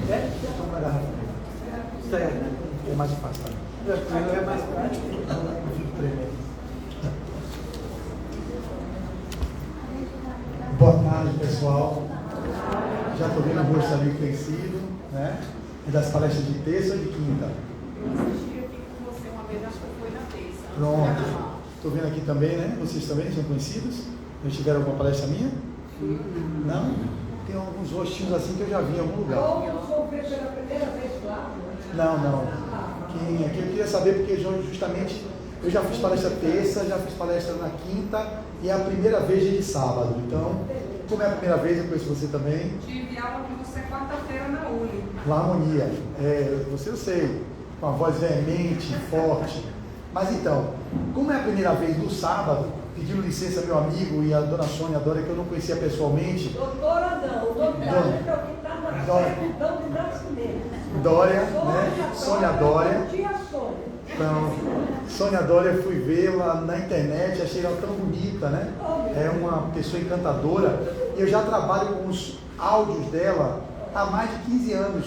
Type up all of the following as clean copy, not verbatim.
É? Toma uma garrafa. Sério, né? É mais fácil também. É mais prático. Não fico tremendo. Boa tarde, pessoal. Já estou vendo o rosto ali que tem sido, né? E das palestras de terça ou de quinta? Eu assisti aqui com você uma vez, acho que foi na terça. Pronto. Estou vendo aqui também, né? Vocês também são conhecidos? Já tiveram alguma palestra minha? Não? Tem alguns rostinhos assim que eu já vi em algum lugar. Não. Eu queria saber porque justamente eu já fiz palestra terça, já fiz palestra na quinta e é a primeira vez de sábado. Então, como é a primeira vez, eu conheço você também. Tive aula com você quarta-feira na Uni. La Harmonia. Você eu sei, com a voz veemente, forte. Mas então, como é a primeira vez no sábado, pedindo licença meu amigo e a dona Sônia Dória, que eu não conhecia pessoalmente. Doutora não, Dória, né? Sônia Dória. Então, Sônia Dória, eu fui vê-la na internet, achei ela tão bonita, né? É uma pessoa encantadora. E eu já trabalho com os áudios dela há mais de 15 anos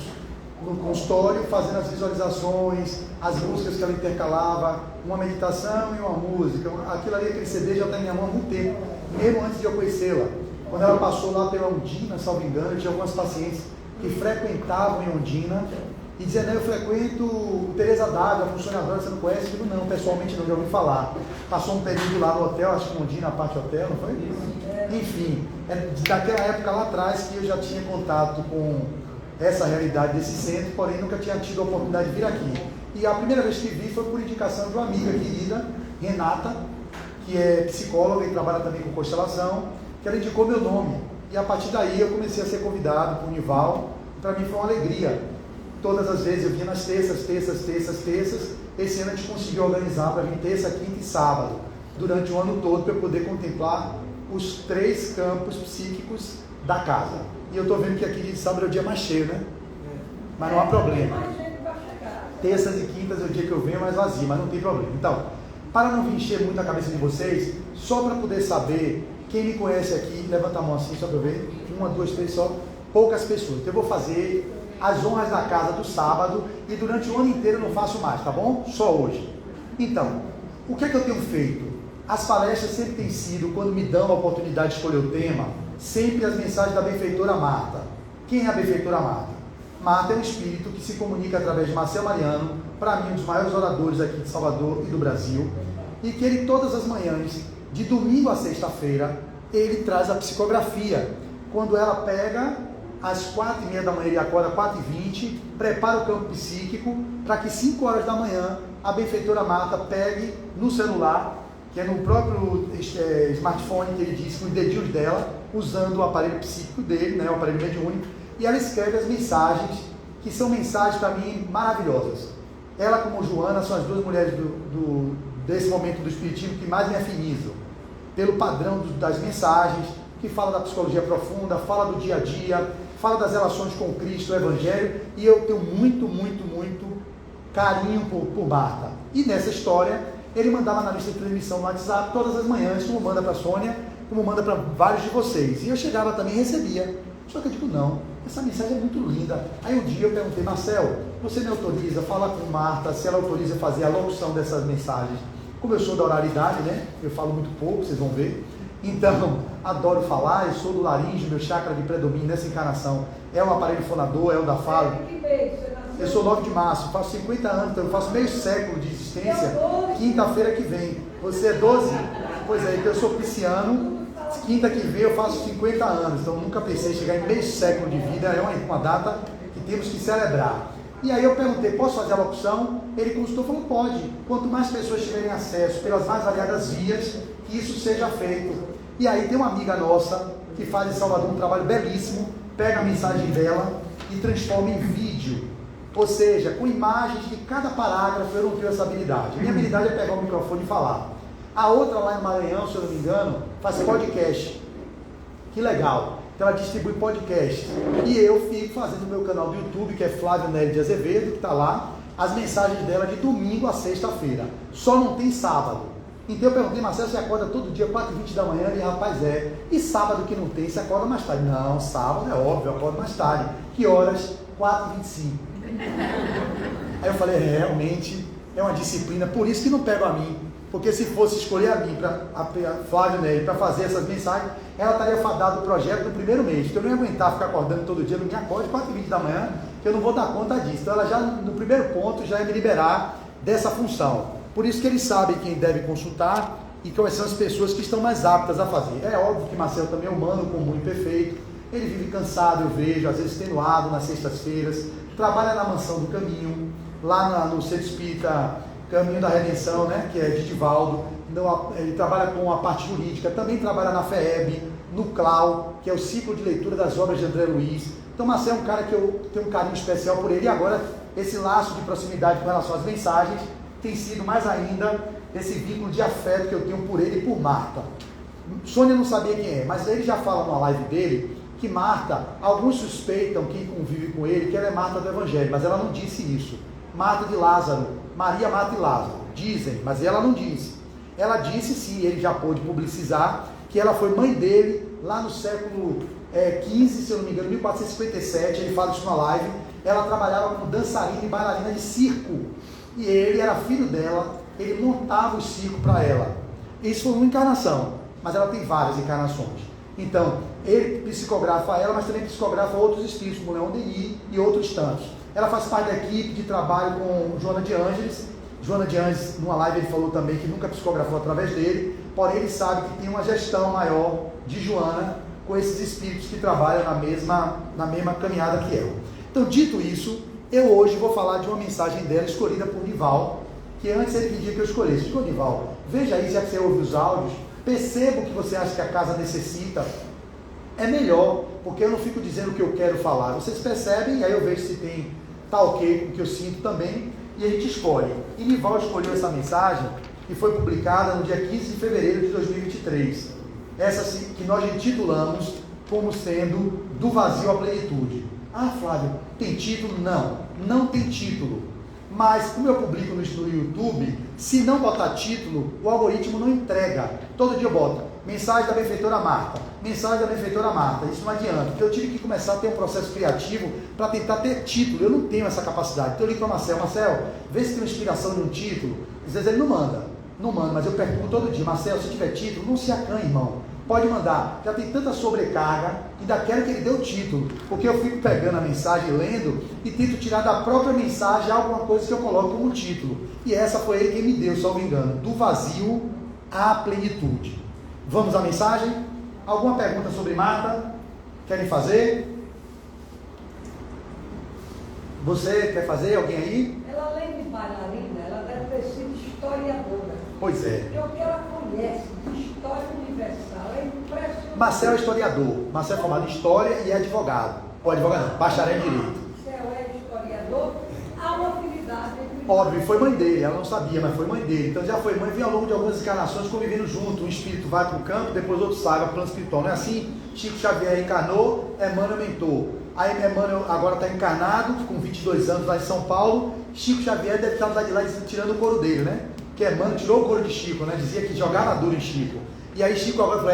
no consultório, fazendo as visualizações, as músicas que ela intercalava, uma meditação e uma música. Aquilo ali, aquele CD já está em minha mão há muito tempo, mesmo antes de eu conhecê-la. Quando ela passou lá pela Ondina, salvo engano, eu tinha algumas pacientes que frequentavam em Ondina e diziam, não, eu frequento Teresa d'Ávila, funcionadora, você não conhece? Eu digo, não, pessoalmente não, já ouvi falar. Passou um período lá no hotel, acho que em Ondina, a parte hotel, não foi? Enfim, daquela época lá atrás que eu já tinha contato com essa realidade desse centro, porém nunca tinha tido a oportunidade de vir aqui. E a primeira vez que vi foi por indicação de uma amiga querida, Renata, que é psicóloga e trabalha também com constelação, que ela indicou meu nome. E a partir daí eu comecei a ser convidado por Nival, e para mim foi uma alegria. Todas as vezes eu vinha nas terças. Esse ano a gente conseguiu organizar para vir terça, quinta e sábado, durante o ano todo, para eu poder contemplar os 3 campos psíquicos da casa. E eu estou vendo que aqui de sábado é o dia mais cheio, né? Mas não há problema. Terças e quintas é o dia que eu venho mais vazio, mas não tem problema. Então, para não encher muito a cabeça de vocês, só para poder saber, quem me conhece aqui, levanta a mão assim, só para eu ver. 1, 2, 3, só. Poucas pessoas. Então eu vou fazer as honras da casa do sábado e durante o ano inteiro eu não faço mais, tá bom? Só hoje. Então, o que é que eu tenho feito? As palestras sempre têm sido, quando me dão a oportunidade de escolher o tema, sempre as mensagens da benfeitora Marta. Quem é a benfeitora Marta? Marta é um espírito que se comunica através de Marcel Mariano, para mim um dos maiores oradores aqui de Salvador e do Brasil, e que ele todas as manhãs, de domingo a sexta-feira, ele traz a psicografia. Quando ela pega às 4h30 da manhã, ele acorda 4h20, prepara o campo psíquico, para que 5 horas da manhã a benfeitora Marta pegue no celular, que é no próprio smartphone que ele disse, com os dedinhos dela, usando o aparelho psíquico dele, né, o aparelho mediúnico, e ela escreve as mensagens, que são mensagens para mim maravilhosas. Ela como Joana são as 2 mulheres desse momento do espiritismo que mais me afinizam, pelo padrão das mensagens, que fala da psicologia profunda, fala do dia a dia, fala das relações com Cristo, o Evangelho, e eu tenho muito carinho por Marta. E nessa história, ele mandava na lista de transmissão no WhatsApp todas as manhãs, como manda para a Sônia, como manda para vários de vocês. E eu chegava também e recebia. Só que eu digo, não, essa mensagem é muito linda. Aí um dia eu perguntei, Marcel, você me autoriza, fala com Marta, se ela autoriza fazer a locução dessas mensagens. Como eu sou da oralidade, né? Eu falo muito pouco, vocês vão ver. Então, adoro falar, eu sou do laríngeo, meu chakra de predomínio nessa encarnação é o aparelho fonador, é o da fala. Eu sou 9 de março, faço 50 anos, então eu faço meio século de existência, quinta-feira que vem. Você é 12? Pois é, então eu sou pisciano, quinta que vem eu faço 50 anos, então nunca pensei em chegar em meio século de vida, é uma data que temos que celebrar. E aí eu perguntei, posso fazer a locução? Ele consultou e falou, pode. Quanto mais pessoas tiverem acesso pelas mais variadas vias, que isso seja feito. E aí tem uma amiga nossa que faz em Salvador um trabalho belíssimo, pega a mensagem dela e transforma em vídeo. Ou seja, com imagens de cada parágrafo. Eu não tenho essa habilidade. A minha habilidade é pegar o microfone e falar. A outra lá em Maranhão, se eu não me engano, faz podcast. Que legal. Então ela distribui podcast. E eu fico fazendo o meu canal do YouTube, que é Flávio Nery de Azevedo, que está lá, as mensagens dela de domingo a sexta-feira. Só não tem sábado. Então eu perguntei, Marcelo, você acorda todo dia 4h20 da manhã? E rapaz, é. E sábado que não tem, você acorda mais tarde? Não, sábado é óbvio, eu acordo mais tarde. Que horas? 4h25. Aí eu falei, realmente é uma disciplina, por isso que não pego a mim. Porque se fosse escolher a mim, a Flávia Nery, para fazer essas mensagens, ela estaria fadada do projeto no primeiro mês. Porque eu não ia aguentar ficar acordando todo dia, não me acorde 4h20 da manhã, que eu não vou dar conta disso. Então ela já, no primeiro ponto, já ia me liberar dessa função. Por isso que eles sabem quem deve consultar e quais são as pessoas que estão mais aptas a fazer. É óbvio que Marcelo também é humano, comum e perfeito. Ele vive cansado, eu vejo, às vezes extenuado nas sextas-feiras. Trabalha na Mansão do Caminho, lá no Centro Espírita Caminho da Redenção, né, que é de Divaldo. Então, ele trabalha com a parte jurídica, também trabalha na FEEB, no CLAU, que é o ciclo de leitura das obras de André Luiz. Então, Marcelo é um cara que eu tenho um carinho especial por ele, e agora esse laço de proximidade com relação às mensagens tem sido mais ainda esse vínculo de afeto que eu tenho por ele e por Marta. Sônia não sabia quem é, mas ele já fala numa live dele que Marta, alguns suspeitam, quem convive com ele, que ela é Marta do Evangelho, mas ela não disse isso. Marta de Lázaro, Maria, Marta e Lázaro, dizem, mas ela não disse. Ela disse sim, ele já pôde publicizar, que ela foi mãe dele lá no século XV, se eu não me engano, 1457, ele fala isso na live. Ela trabalhava como dançarina e bailarina de circo, e ele era filho dela, ele montava o circo para ela. Isso foi uma encarnação, mas ela tem várias encarnações. Então, ele psicografa ela, mas também psicografa outros espíritos, como Leon Denis e outros tantos. Ela faz parte da equipe de trabalho com Joana de Ângeles. Joana de Ângeles, numa live, ele falou também que nunca psicografou através dele, porém ele sabe que tem uma gestão maior de Joana com esses espíritos que trabalham na mesma caminhada que ela. Então, dito isso, eu hoje vou falar de uma mensagem dela escolhida por Nival, que antes ele pedia que eu escolhesse. Digo, Nival, veja aí, já que você ouve os áudios, perceba o que você acha que a casa necessita. É melhor, porque eu não fico dizendo o que eu quero falar. Vocês percebem, e aí eu vejo se tá ok com o que eu sinto também, e a gente escolhe. E Nival escolheu essa mensagem, que foi publicada no dia 15 de fevereiro de 2023. Essa que nós intitulamos como sendo do vazio à plenitude. Ah, Flávio, tem título? Não tem título. Mas como eu publico no YouTube, se não botar título, o algoritmo não entrega. Todo dia eu boto mensagem da benfeitora Marta, mensagem da benfeitora Marta. Isso não adianta, porque eu tive que começar a ter um processo criativo para tentar ter título. Eu não tenho essa capacidade. Então eu ligo para Marcel, vê se tem uma inspiração de um título. Às vezes ele não manda, mas eu pergunto todo dia, Marcel, se tiver título, não se acanhe, irmão. Pode mandar, já tem tanta sobrecarga, ainda quero que ele dê o título, porque eu fico pegando a mensagem, lendo, e tento tirar da própria mensagem alguma coisa que eu coloco como título. E essa foi ele quem me deu, salvo engano, do vazio à plenitude. Vamos à mensagem? Alguma pergunta sobre Marta? Querem fazer? Você quer fazer? Alguém aí? Ela, além de bailarina, ela deve ter sido historiadora. Pois é. Porque o que ela conhece de história universal é impressionante. Marcel é historiador. Marcel é formado em História e é advogado. Ou advogado não, bacharel em Direito. Marcel é historiador, há uma afinidade entre... Óbvio, foi mãe dele, ela não sabia, mas foi mãe dele. Então já foi mãe, vem ao longo de algumas encarnações convivendo junto. Um espírito vai para o campo, depois outro sai para o plano espiritual. Não é assim? Chico Xavier encarnou, Emmanuel mentor. Aí Emmanuel agora está encarnado, com 22 anos lá em São Paulo. Chico Xavier deve estar lá de lá tirando o couro dele, né? Que Emmanuel tirou o couro de Chico, né? Dizia que jogava duro em Chico. E aí Chico agora falou,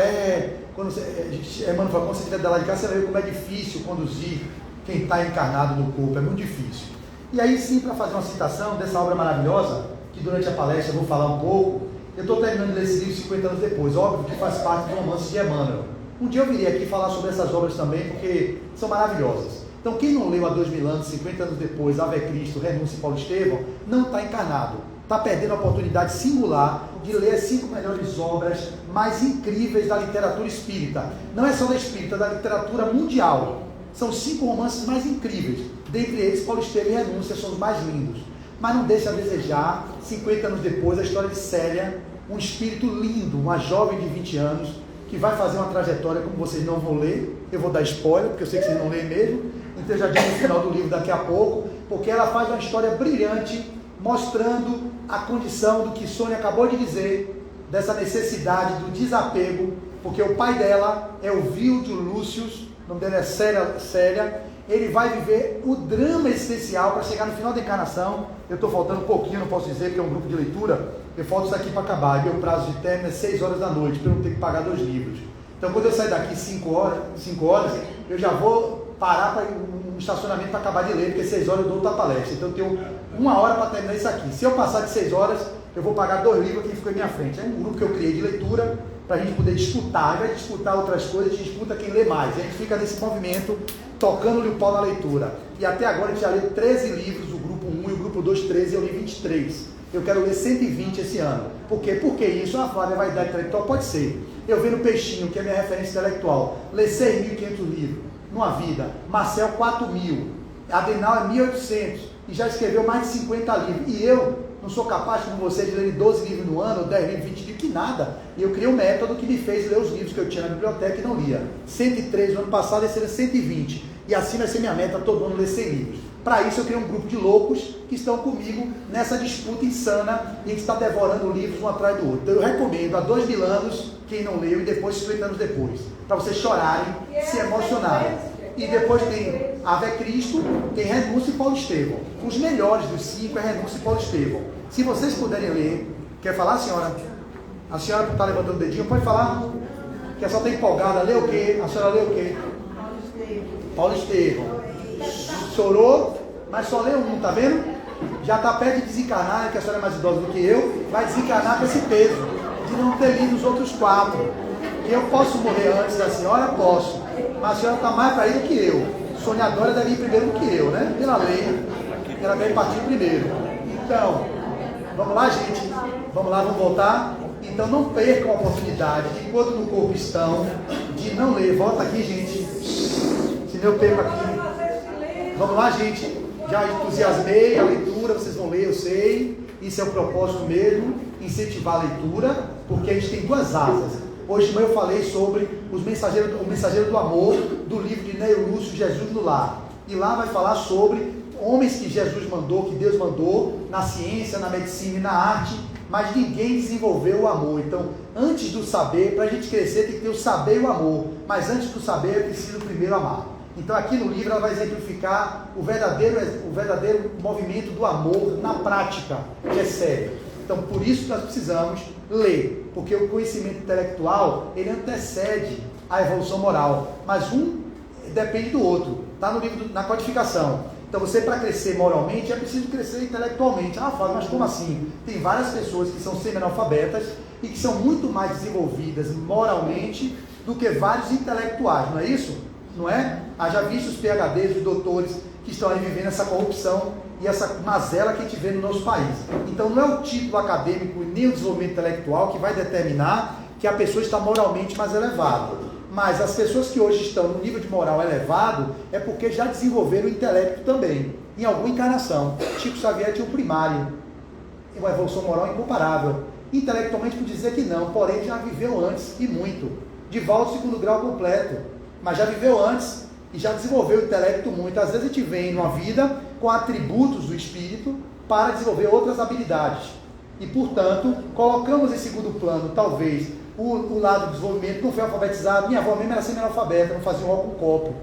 Emmanuel falou, quando você estiver lá de casa, você vai ver como é difícil conduzir quem está encarnado no corpo, é muito difícil. E aí sim, para fazer uma citação dessa obra maravilhosa, que durante a palestra eu vou falar um pouco, eu estou terminando de ler esse livro 50 anos depois, óbvio que faz parte do romance de Emmanuel. Um dia eu virei aqui falar sobre essas obras também, porque são maravilhosas. Então quem não leu há 2000 anos, 50 anos depois, Ave Cristo, Renúncia e Paulo Estevão, não está encarnado. Está perdendo a oportunidade singular de ler as 5 melhores obras mais incríveis da literatura espírita. Não é só da espírita, da literatura mundial. São 5 romances mais incríveis. Dentre eles, Paulo Estevão e Renúncia são os mais lindos. Mas não deixa a desejar, 50 anos depois, a história de Célia, um espírito lindo, uma jovem de 20 anos, que vai fazer uma trajetória como vocês não vão ler. Eu vou dar spoiler, porque eu sei que vocês não leem mesmo. Então eu já digo no final do livro daqui a pouco, porque ela faz uma história brilhante, mostrando a condição do que Sônia acabou de dizer, dessa necessidade do desapego, porque o pai dela é o Vildio Lúcius, o nome dele é Célia, ele vai viver o drama existencial para chegar no final da encarnação. Eu estou faltando um pouquinho, não posso dizer, porque é um grupo de leitura, eu falto isso aqui para acabar, meu prazo de término é 6 horas da noite, para eu não ter que pagar 2 livros. Então quando eu sair daqui 5 horas, eu já vou parar para um estacionamento para acabar de ler, porque 6 horas eu dou outra palestra. Então eu tenho 1 hora para terminar isso aqui. Se eu passar de 6 horas, eu vou pagar 2 livros que ficou em minha frente. É um grupo que eu criei de leitura para a gente poder disputar. Ao invés de disputar outras coisas, a gente disputa quem lê mais. A gente fica nesse movimento, tocando-lhe o pau na leitura. E até agora a gente já leu 13 livros, o grupo 1 e o grupo 2, 13, eu li 23. Eu quero ler 120 esse ano. Por quê? Porque isso, a Flávia, vaidade intelectual, pode ser. Eu vendo Peixinho, que é minha referência intelectual, ler 6.500 livros numa vida. Marcel, 4.000. Adenal é 1.800. E já escreveu mais de 50 livros. E eu não sou capaz, como você, de ler 12 livros no ano, 10 livros, 20 livros, que nada. E eu criei um método que me fez ler os livros que eu tinha na biblioteca e não lia. 103 no ano passado, esse era 120. E assim vai ser minha meta, todo ano ler 100 livros. Para isso eu criei um grupo de loucos que estão comigo nessa disputa insana e que está devorando livros um atrás do outro. Então eu recomendo há 2.000 anos, quem não leu, e depois 50 anos depois, para vocês chorarem, se emocionarem. E depois tem Ave Cristo, tem Renúncia e Paulo Estevão. Os melhores dos 5 é Renúncia e Paulo Estevão. Se vocês puderem ler, quer falar, senhora? A senhora que está levantando o dedinho, pode falar? Que a senhora está empolgada, lê o quê? A senhora lê o quê? Paulo Estevão. Chorou, mas só leu um, tá vendo? Já está perto de desencarnar, né, que a senhora é mais idosa do que eu, vai desencarnar com esse peso de não ter lido os outros 4. Eu posso morrer antes da senhora? Posso. Mas a senhora está mais para ir do que eu. Sonhadora deve ir primeiro do que eu, né? Pela lei, ela deve partir primeiro. Então, vamos lá, gente? Vamos lá, vamos voltar? Então não percam a oportunidade, enquanto no corpo estão, de não ler. Volta aqui, gente. Se eu perco aqui. Vamos lá, gente. Já entusiasmei a leitura, vocês vão ler, eu sei. Isso é o propósito mesmo, incentivar a leitura, porque a gente tem 2 asas. Hoje de manhã eu falei sobre o mensageiro do amor, do livro de Neil Lúcio, Jesus no Lar. E lá vai falar sobre homens que Jesus mandou, que Deus mandou, na ciência, na medicina e na arte, mas ninguém desenvolveu o amor. Então, antes do saber, para a gente crescer, tem que ter o saber e o amor. Mas antes do saber, é preciso primeiro amar. Então, aqui no livro, ela vai exemplificar o verdadeiro movimento do amor na prática, que é sério. Então, por isso nós precisamos ler, porque o conhecimento intelectual, ele antecede a evolução moral, mas um depende do outro, está no livro, na codificação. Então, você, para crescer moralmente, é preciso crescer intelectualmente. Ah, Fábio, mas como assim? Tem várias pessoas que são semi-analfabetas e que são muito mais desenvolvidas moralmente do que vários intelectuais, não é isso? Não é? Haja visto os PhDs, os doutores que estão aí vivendo essa corrupção e essa mazela que a gente vê no nosso país. Então não é o título acadêmico nem o desenvolvimento intelectual que vai determinar que a pessoa está moralmente mais elevada. Mas as pessoas que hoje estão no nível de moral elevado é porque já desenvolveram o intelecto também, em alguma encarnação. Chico Xavier tinha o primário, uma evolução moral incomparável. Intelectualmente por dizer que não, porém já viveu antes e muito. Divaldo, 2º grau completo, mas já viveu antes e já desenvolveu o intelecto muito. Às vezes a gente vem numa vida com atributos do espírito para desenvolver outras habilidades. E, portanto, colocamos em segundo plano, talvez, o lado do desenvolvimento. Não foi alfabetizado, minha avó mesmo era semi-analfabeta, não fazia um ó com copo.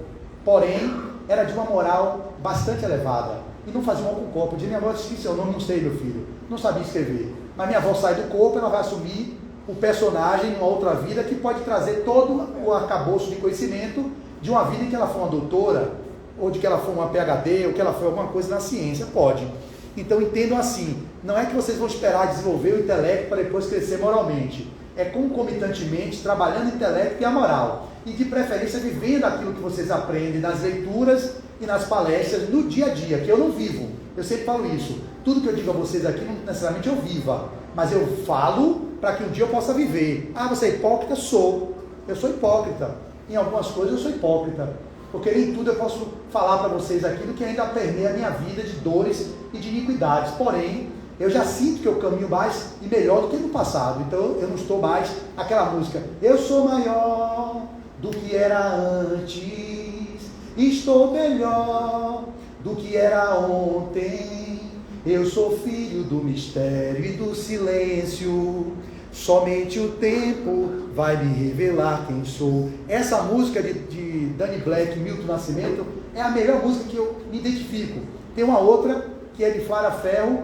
Porém, era de uma moral bastante elevada. E não fazia um ó com copo. Minha avó disse: seu nome, não sei, meu filho. Não sabia escrever. Mas minha avó sai do corpo, ela vai assumir o personagem em uma outra vida que pode trazer todo o arcabouço de conhecimento de uma vida em que ela foi uma doutora, ou de que ela foi uma PhD, ou que ela foi alguma coisa na ciência. Pode. Então entendam assim, não é que vocês vão esperar desenvolver o intelecto para depois crescer moralmente. É concomitantemente trabalhando o intelecto e a moral. E de preferência vivendo aquilo que vocês aprendem nas leituras e nas palestras no dia a dia, que eu não vivo. Eu sempre falo isso. Tudo que eu digo a vocês aqui não necessariamente eu viva, mas eu falo para que um dia eu possa viver. Ah, você é hipócrita? Sou. Eu sou hipócrita. Em algumas coisas eu sou hipócrita. Porque nem tudo eu posso falar para vocês aquilo que ainda permeia a minha vida de dores e de iniquidades. Porém, eu já sinto que eu caminho mais e melhor do que no passado. Então eu não estou mais aquela música: eu sou maior do que era antes, estou melhor do que era ontem. Eu sou filho do mistério e do silêncio. Somente o tempo vai me revelar quem sou. Essa música de Danny Black e Milton Nascimento é a melhor música que eu me identifico. Tem uma outra que é de Flávia Ferro,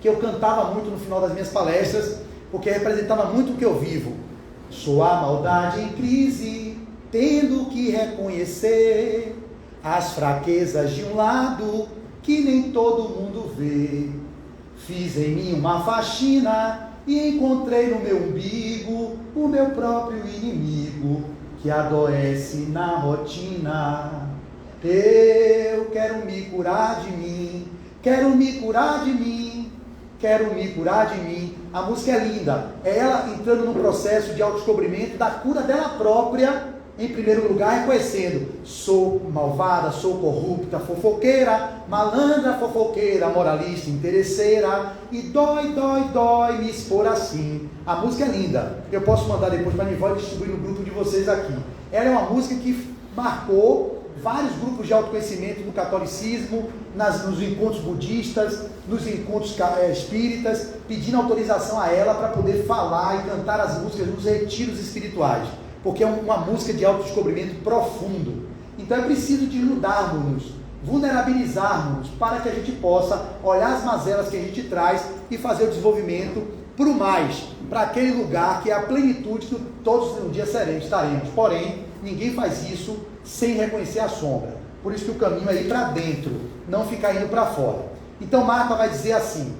que eu cantava muito no final das minhas palestras, porque representava muito o que eu vivo. Sou a maldade em crise, tendo que reconhecer. as fraquezas de um lado que nem todo mundo vê. Fiz em mim uma faxina e encontrei no meu umbigo o meu próprio inimigo que adoece na rotina. Eu quero me curar de mim, quero me curar de mim, quero me curar de mim. A música é linda, é ela entrando no processo de autodescobrimento da cura dela própria, em primeiro lugar reconhecendo: sou malvada, sou corrupta, fofoqueira, malandra, fofoqueira, moralista, interesseira, e dói, dói, dói me expor assim. A música é linda, eu posso mandar depois para a Nivó e distribuir no grupo de vocês aqui. Ela é uma música que marcou vários grupos de autoconhecimento no catolicismo, nos encontros budistas, nos encontros espíritas, pedindo autorização a ela para poder falar e cantar as músicas nos retiros espirituais, porque é uma música de autodescobrimento profundo. Então é preciso desnudarmos-nos, vulnerabilizarmos-nos, para que a gente possa olhar as mazelas que a gente traz e fazer o desenvolvimento para o mais, para aquele lugar que é a plenitude que todos um dia estaremos. Porém, ninguém faz isso sem reconhecer a sombra. Por isso que o caminho é ir para dentro, não ficar indo para fora. Então Marta vai dizer assim: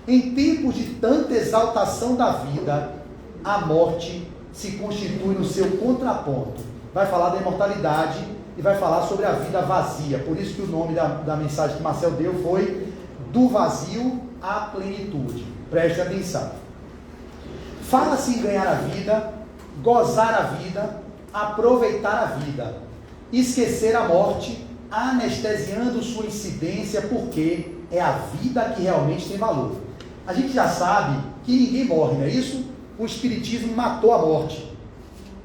em tempos de tanta exaltação da vida, a morte se constitui no seu contraponto. Vai falar da imortalidade e vai falar sobre a vida vazia. Por isso que o nome da mensagem que Marcel deu foi do vazio à plenitude. Preste atenção. Fala-se em ganhar a vida, gozar a vida, aproveitar a vida, esquecer a morte, anestesiando sua incidência, porque é a vida que realmente tem valor. A gente já sabe que ninguém morre, não é isso? O Espiritismo matou a morte.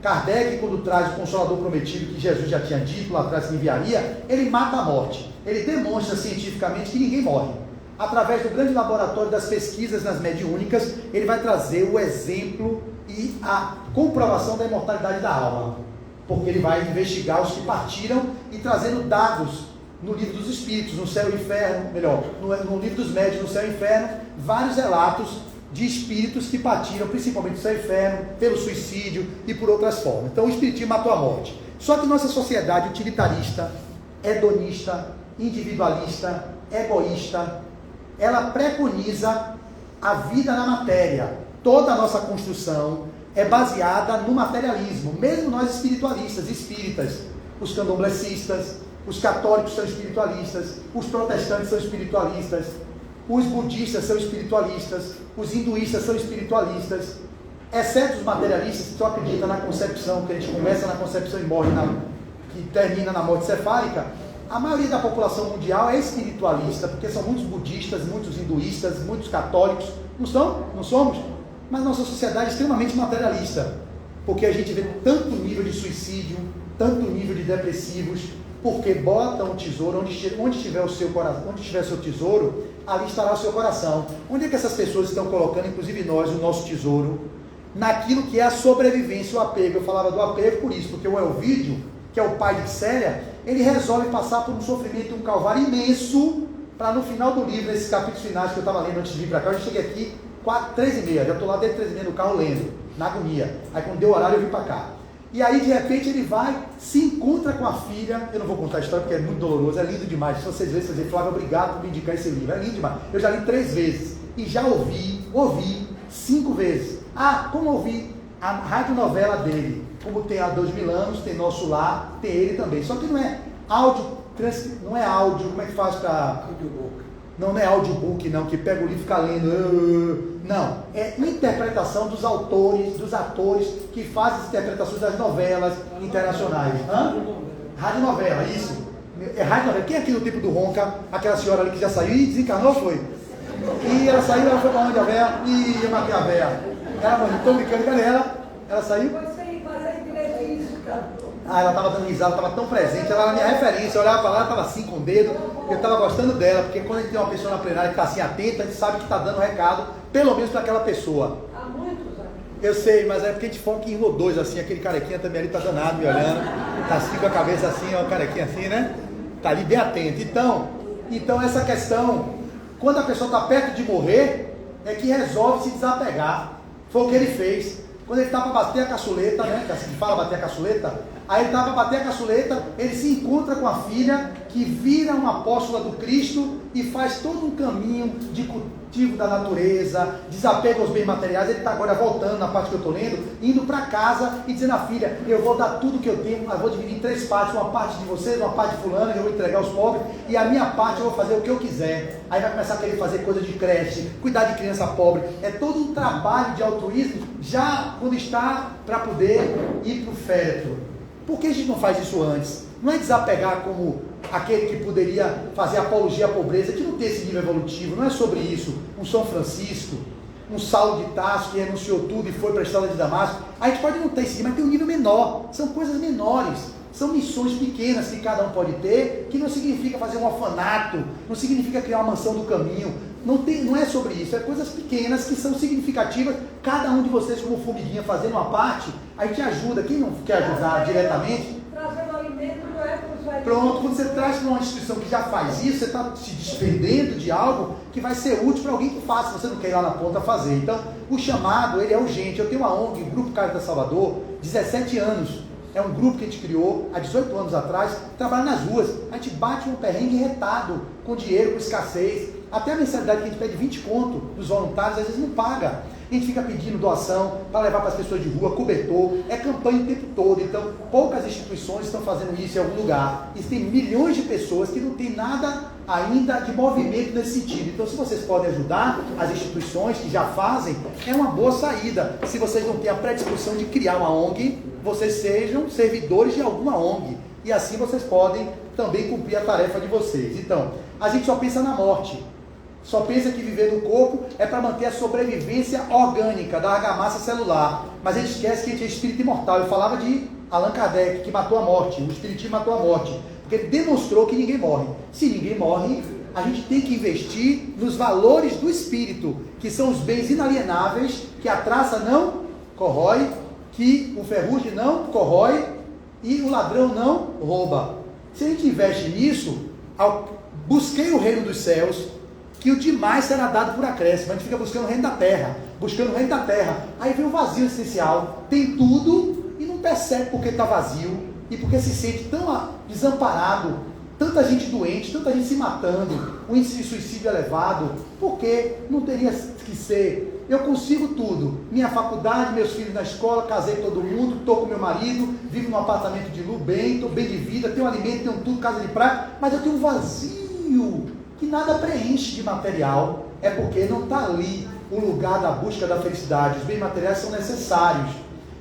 Kardec, quando traz o Consolador Prometido, que Jesus já tinha dito lá atrás que enviaria, ele mata a morte. Ele demonstra cientificamente que ninguém morre. Através do grande laboratório das pesquisas nas mediúnicas, ele vai trazer o exemplo e a comprovação da imortalidade da alma. Porque ele vai investigar os que partiram e trazendo dados no livro dos espíritos, no céu e inferno, melhor, no livro dos médiuns, no céu e inferno, vários relatos de espíritos que partiram, principalmente do céu e inferno, pelo suicídio e por outras formas. Então o espiritismo matou a morte. Só que nossa sociedade utilitarista, hedonista, individualista, egoísta, ela preconiza a vida na matéria. Toda a nossa construção é baseada no materialismo, mesmo nós espiritualistas, espíritas, os candomblecistas, os católicos são espiritualistas, os protestantes são espiritualistas, os budistas são espiritualistas, os hinduístas são espiritualistas, exceto os materialistas que só acreditam na concepção, que a gente começa na concepção e morre que termina na morte cefálica. A maioria da população mundial é espiritualista, porque são muitos budistas, muitos hinduístas, muitos católicos, não são? Não somos? Mas nossa sociedade é extremamente materialista, porque a gente vê tanto nível de suicídio, tanto nível de depressivos, porque botam o tesouro onde estiver o seu coração, onde estiver o seu tesouro, ali estará o seu coração. Onde é que essas pessoas estão colocando, inclusive nós, o nosso tesouro? Naquilo que é a sobrevivência, o apego. Eu falava do apego por isso, porque o Elvídio, que é o pai de Célia, ele resolve passar por um sofrimento e um calvário imenso, para no final do livro, nesses capítulos finais que eu estava lendo antes de vir para cá, eu cheguei aqui 3h30, já estou lá desde 3h30 no carro lendo, na agonia. Aí quando deu o horário eu vim para cá. E aí de repente ele vai, se encontra com a filha. Eu não vou contar a história porque é muito doloroso, é lindo demais. Se vocês verem, vocês dizem: Flávio, obrigado por me indicar esse livro, é lindo demais. Eu já li 3 vezes e já ouvi 5 vezes. Como ouvi a radionovela dele, como tem há 2000 anos, tem Nosso Lar, tem ele também. Só que não é áudio, não é áudio, como é que faz para... Não é audiobook, não, que pega o livro e fica lendo. Não, é interpretação dos autores, dos atores que fazem as interpretações das novelas internacionais. Radionovela, isso. É radionovela. Quem é aqui no tempo do Ronca, aquela senhora ali que já saiu e desencarnou, foi? E ela saiu, ela foi para onde a véia? E eu matei a véia. Ela, não estou brincando, cadê ela? Ela saiu? Ela estava dando risada, estava tão presente, ela era minha referência. Eu olhava para lá, ela estava assim com o dedo, eu estava gostando dela, porque quando a gente tem uma pessoa na plenária que está assim atenta, a gente sabe que está dando recado, pelo menos para aquela pessoa. Há muitos anos. Eu sei, mas é porque a gente foca em rodões assim, aquele carequinha também ali está danado me olhando, está assim com a cabeça assim, ó, o carequinha assim, né? Está ali bem atento. Então essa questão, quando a pessoa está perto de morrer, é que resolve se desapegar. Foi o que ele fez. Quando ele estava para bater a caçuleta, né? Que fala bater a caçuleta, aí ele estava para bater a caçuleta, ele se encontra com a filha que vira uma apóstola do Cristo e faz todo um caminho de cultivo da natureza, desapego aos bens materiais. Ele está agora voltando na parte que eu estou lendo, indo para casa e dizendo à filha: eu vou dar tudo que eu tenho, eu vou dividir em 3 partes, uma parte de vocês, uma parte de fulano, eu vou entregar aos pobres, e a minha parte eu vou fazer o que eu quiser. Aí vai começar a querer fazer coisa de creche, cuidar de criança pobre. É todo um trabalho de altruísmo, já quando está para poder ir para o féretro. Por que a gente não faz isso antes? Não é desapegar como aquele que poderia fazer apologia à pobreza, que não tem esse nível evolutivo, não é sobre isso. Um São Francisco, um Saulo de Tarso, que renunciou tudo e foi para a estrada de Damasco. A gente pode não ter esse nível, mas tem um nível menor, são coisas menores, são missões pequenas que cada um pode ter, que não significa fazer um orfanato, não significa criar uma mansão do caminho, não é sobre isso, é coisas pequenas que são significativas. Cada um de vocês, como formiguinha, fazendo uma parte, a gente ajuda. Quem não quer ajudar diretamente, trazendo alimento, não é para os velhos. pronto, quando você traz para uma instituição que já faz isso, você está se despendendo de algo que vai ser útil para alguém que faça, você não quer ir lá na ponta fazer. Então, o chamado, ele é urgente. Eu tenho uma ONG, o Grupo Caritas Salvador, 17 anos, é um grupo que a gente criou há 18 anos atrás, trabalha nas ruas, a gente bate um perrengue retado, com dinheiro, com escassez, até a mensalidade que a gente pede 20 conto dos voluntários, às vezes não paga. A gente fica pedindo doação para levar para as pessoas de rua, cobertor, é campanha o tempo todo. Então, poucas instituições estão fazendo isso em algum lugar. E tem milhões de pessoas que não tem nada ainda de movimento nesse sentido. Então, se vocês podem ajudar as instituições que já fazem, é uma boa saída. Se vocês não têm a predisposição de criar uma ONG, vocês sejam servidores de alguma ONG. E assim vocês podem também cumprir a tarefa de vocês. Então, a gente só pensa na morte. Só pensa que viver no corpo é para manter a sobrevivência orgânica da argamassa celular. Mas a gente esquece que a gente é espírito imortal. Eu falava de Allan Kardec, que matou a morte. O espiritismo matou a morte. Porque ele demonstrou que ninguém morre. Se ninguém morre, a gente tem que investir nos valores do espírito, que são os bens inalienáveis, que a traça não corrói, que o ferrugem não corrói e o ladrão não rouba. Se a gente investe nisso, busquei o reino dos céus, que o demais será dado por acréscimo. A gente fica buscando o reino da terra, buscando o reino da terra. Aí vem o vazio essencial. Tem tudo e não percebe porque está vazio e porque se sente tão desamparado. Tanta gente doente, tanta gente se matando, o índice de suicídio elevado. Porque não teria que ser? Eu consigo tudo. Minha faculdade, meus filhos na escola, casei com todo mundo, estou com meu marido, vivo num apartamento de luxo, estou bem de vida, tenho alimento, tenho tudo, casa de praia, mas eu tenho um vazio que nada preenche de material. É porque não está ali o lugar da busca da felicidade. Os bens materiais são necessários,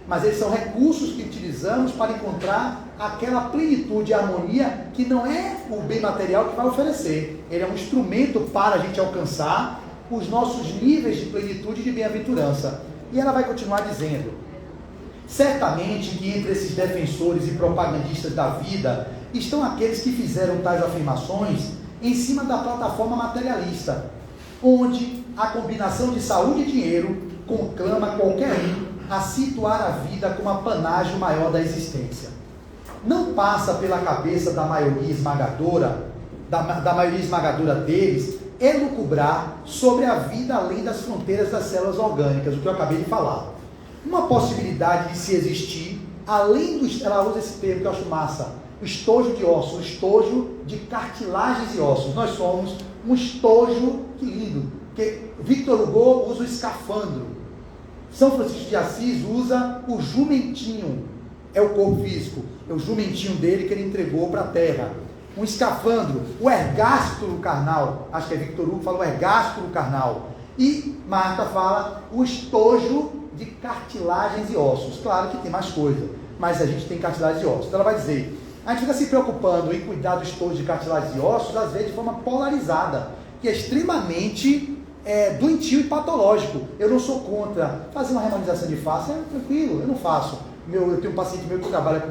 mas eles são recursos que utilizamos para encontrar aquela plenitude e harmonia que não é o bem material que vai oferecer. Ele é um instrumento para a gente alcançar os nossos níveis de plenitude e de bem-aventurança. E ela vai continuar dizendo: certamente que entre esses defensores e propagandistas da vida estão aqueles que fizeram tais afirmações em cima da plataforma materialista, onde a combinação de saúde e dinheiro conclama qualquer um a situar a vida como a panágio maior da existência. Não passa pela cabeça da maioria esmagadora, da maioria esmagadora deles, elucubrar sobre a vida além das fronteiras das células orgânicas, o que eu acabei de falar. Uma possibilidade de se existir, além do... Ela usa esse termo que eu acho massa, o estojo de ossos, o estojo de cartilagens e ossos. Nós somos um estojo, que lindo, porque Victor Hugo usa o escafandro, São Francisco de Assis usa o jumentinho, é o corpo físico, é o jumentinho dele que ele entregou para a terra. Um escafandro, o ergástulo carnal, acho que é Victor Hugo que fala o ergástulo carnal, e Marta fala o estojo de cartilagens e ossos. Claro que tem mais coisa, mas a gente tem cartilagens e ossos. Então ela vai dizer, a gente fica se preocupando em cuidar do estojo de cartilagens e ossos, às vezes de forma polarizada, que é extremamente doentio e patológico. Eu não sou contra fazer uma harmonização de face, tranquilo, eu não faço. Eu tenho um paciente meu que trabalha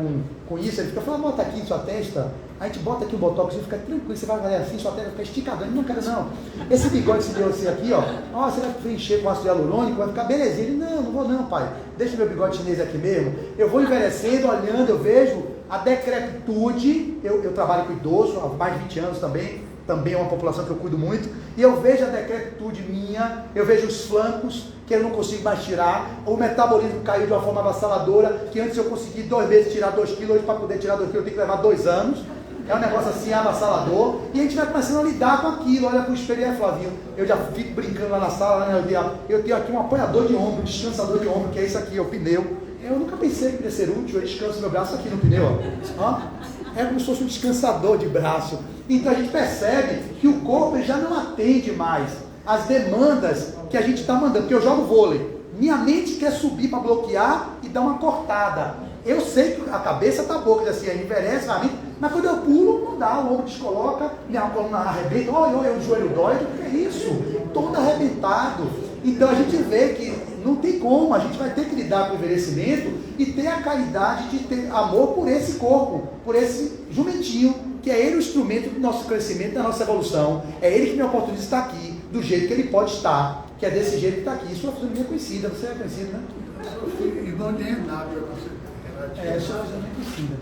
com isso, ele fica falando, bota aqui em sua testa, a gente bota aqui o botox e fica tranquilo, você vai fazer assim, sua testa vai ficar esticadão. Não quero não. Esse bigode que se deu assim aqui, ó, você vai preencher com ácido hialurônico, vai ficar belezinha. Ele, não vou não, pai, deixa meu bigode chinês aqui mesmo. Eu vou envelhecendo, olhando, eu vejo a decrepitude. Eu trabalho com idoso há mais de 20 anos também é uma população que eu cuido muito, e eu vejo a decrepitude minha, eu vejo os flancos que eu não consigo mais tirar, o metabolismo caiu de uma forma avassaladora, que antes eu consegui 2 meses tirar 2 quilos, hoje para poder tirar 2 quilos eu tenho que levar 2 anos. É um negócio assim, avassalador, e a gente vai começando a lidar com aquilo. Olha para o espelho aí, Flavinho, eu já fico brincando lá na sala, né? Eu tenho aqui um apoiador de ombro, um descansador de ombro, que é isso aqui, é o pneu. Eu nunca pensei que podia ser útil, eu descanso meu braço aqui no pneu, ó. É como se fosse um descansador de braço. Então a gente percebe que o corpo já não atende mais as demandas que a gente está mandando, porque eu jogo vôlei, minha mente quer subir para bloquear e dar uma cortada. Eu sei que a cabeça está boa, quer dizer assim, envelhece a mente, mas quando eu pulo, não dá, o ombro descoloca, minha coluna arrebenta, olha, o joelho dói, o que é isso? Todo arrebentado. Então a gente vê que não tem como, a gente vai ter que lidar com o envelhecimento e ter a caridade de ter amor por esse corpo, por esse jumentinho, que é ele o instrumento do nosso crescimento, da nossa evolução. É ele que me oportuniza estar aqui, do jeito que ele pode estar, que é desse jeito que está aqui. Sua fisionomia é conhecida, você é conhecido, né? Eu sou filho, irmão de Renato, eu consigo. Sua fisionomia é conhecida.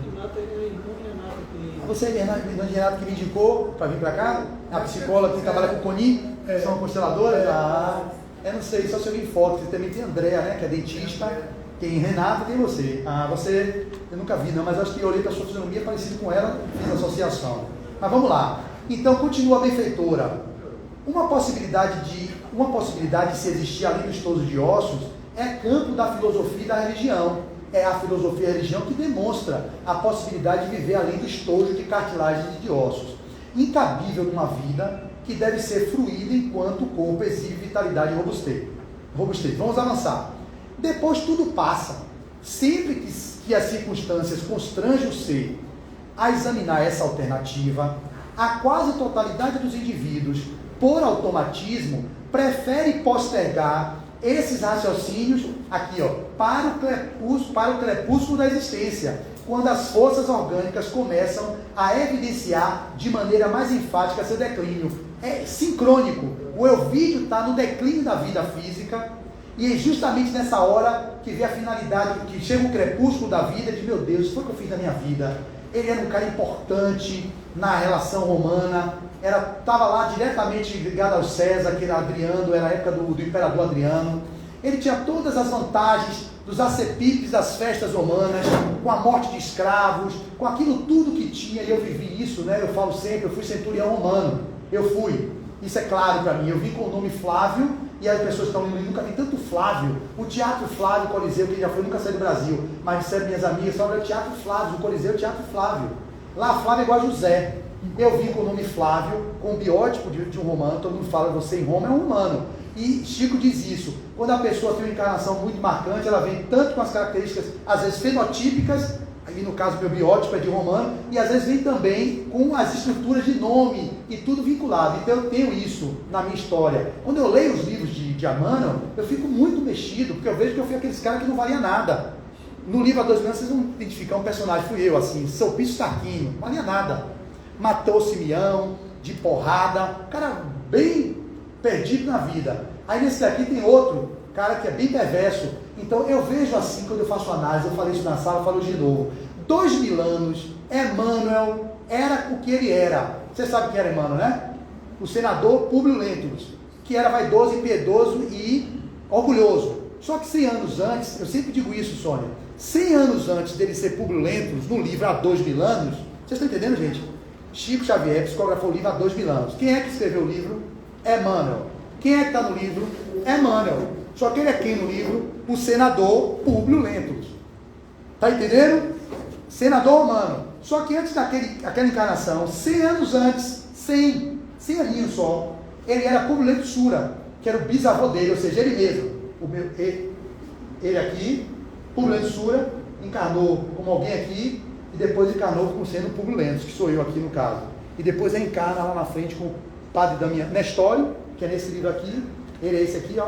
Você é irmão de Renato que me indicou para vir para cá? A psicóloga que trabalha com o Coni? São consteladoras? Eu não sei, só se eu vi foto. Você também tem a Andréa, né, que é dentista. Tem Renato, tem você. Você, eu nunca vi não, mas acho que eu olhei para a sua fisionomia parecido com ela, fiz associação. Mas vamos lá. Então, continua a benfeitora. Uma possibilidade de se existir além do estojo de ossos é campo da filosofia e da religião. É a filosofia e a religião que demonstra a possibilidade de viver além do estojo de cartilagens e de ossos. Incabível numa vida que deve ser fruída enquanto o corpo exibe vitalidade e robustez. Vamos avançar. Depois tudo passa. Sempre que as circunstâncias constrangem o ser a examinar essa alternativa, a quase totalidade dos indivíduos, por automatismo, prefere postergar esses raciocínios aqui, ó, para o crepúsculo da existência, quando as forças orgânicas começam a evidenciar de maneira mais enfática seu declínio. É sincrônico. O Ovídio está no declínio da vida física, e é justamente nessa hora que vê a finalidade, que chega o crepúsculo da vida, de meu Deus, isso foi o que eu fiz na minha vida. Ele era um cara importante na relação romana, estava lá diretamente ligado ao César, que era Adriano, era a época do imperador Adriano. Ele tinha todas as vantagens dos acepipes das festas romanas, com a morte de escravos, com aquilo tudo que tinha, e eu vivi isso, né? Eu falo sempre, eu fui centurião romano, eu fui, isso é claro para mim, eu vim com o nome Flávio, e as pessoas estão lendo, nunca vi tanto Flávio, o Teatro Flávio, o Coliseu, que já foi, nunca saiu do Brasil, mas recebe minhas amigas, fala o Teatro Flávio, o Coliseu, o Teatro Flávio, lá Flávio é igual a José. Eu vim com o nome Flávio, com o biótipo de um romano, todo mundo fala, você em Roma é um romano. E Chico diz isso, quando a pessoa tem uma encarnação muito marcante, ela vem tanto com as características, às vezes fenotípicas, aí no caso meu biótipo é de romano, e às vezes vem também com as estruturas de nome, e tudo vinculado. Então eu tenho isso na minha história. Quando eu leio os livros de Emmanuel, eu fico muito mexido, porque eu vejo que eu fui aqueles caras que não valia nada. No livro A 2 Mil Anos, vocês vão identificar um personagem, fui eu, assim, Sulpício Tarquínio, não valia nada. Matou o Simeão, de porrada, cara bem perdido na vida. Aí nesse daqui tem outro, cara que é bem perverso. Então eu vejo assim, quando eu faço análise, eu falei isso na sala, eu falo de novo. 2000 anos, Emmanuel era o que ele era. Você sabe quem era Emmanuel, né? O senador Públio Lentulus, que era vaidoso, impiedoso e orgulhoso. Só que 100 anos antes, eu sempre digo isso, Sônia, 100 anos antes dele ser Públio Lentulus, no livro Há 2000 anos, vocês estão entendendo, gente? Chico Xavier psicografou o livro Há 2000 anos. Quem é que escreveu o livro? Emmanuel. Quem é que está no livro? Emmanuel. Só que ele é quem no livro? O senador Públio Lentulus. Está entendendo? Senador romano. Só que antes daquela encarnação, 100 anos antes, 100 aninhos só, ele era Públio Lentulus Sura, que era o bisavô dele, ou seja, ele mesmo. Ele aqui, Públio Lentulus Sura, encarnou como alguém aqui, e depois encarnou como sendo Públio Lentulus, que sou eu aqui no caso. E depois encarna lá na frente com o padre Nestório, que é nesse livro aqui, ele é esse aqui, ó.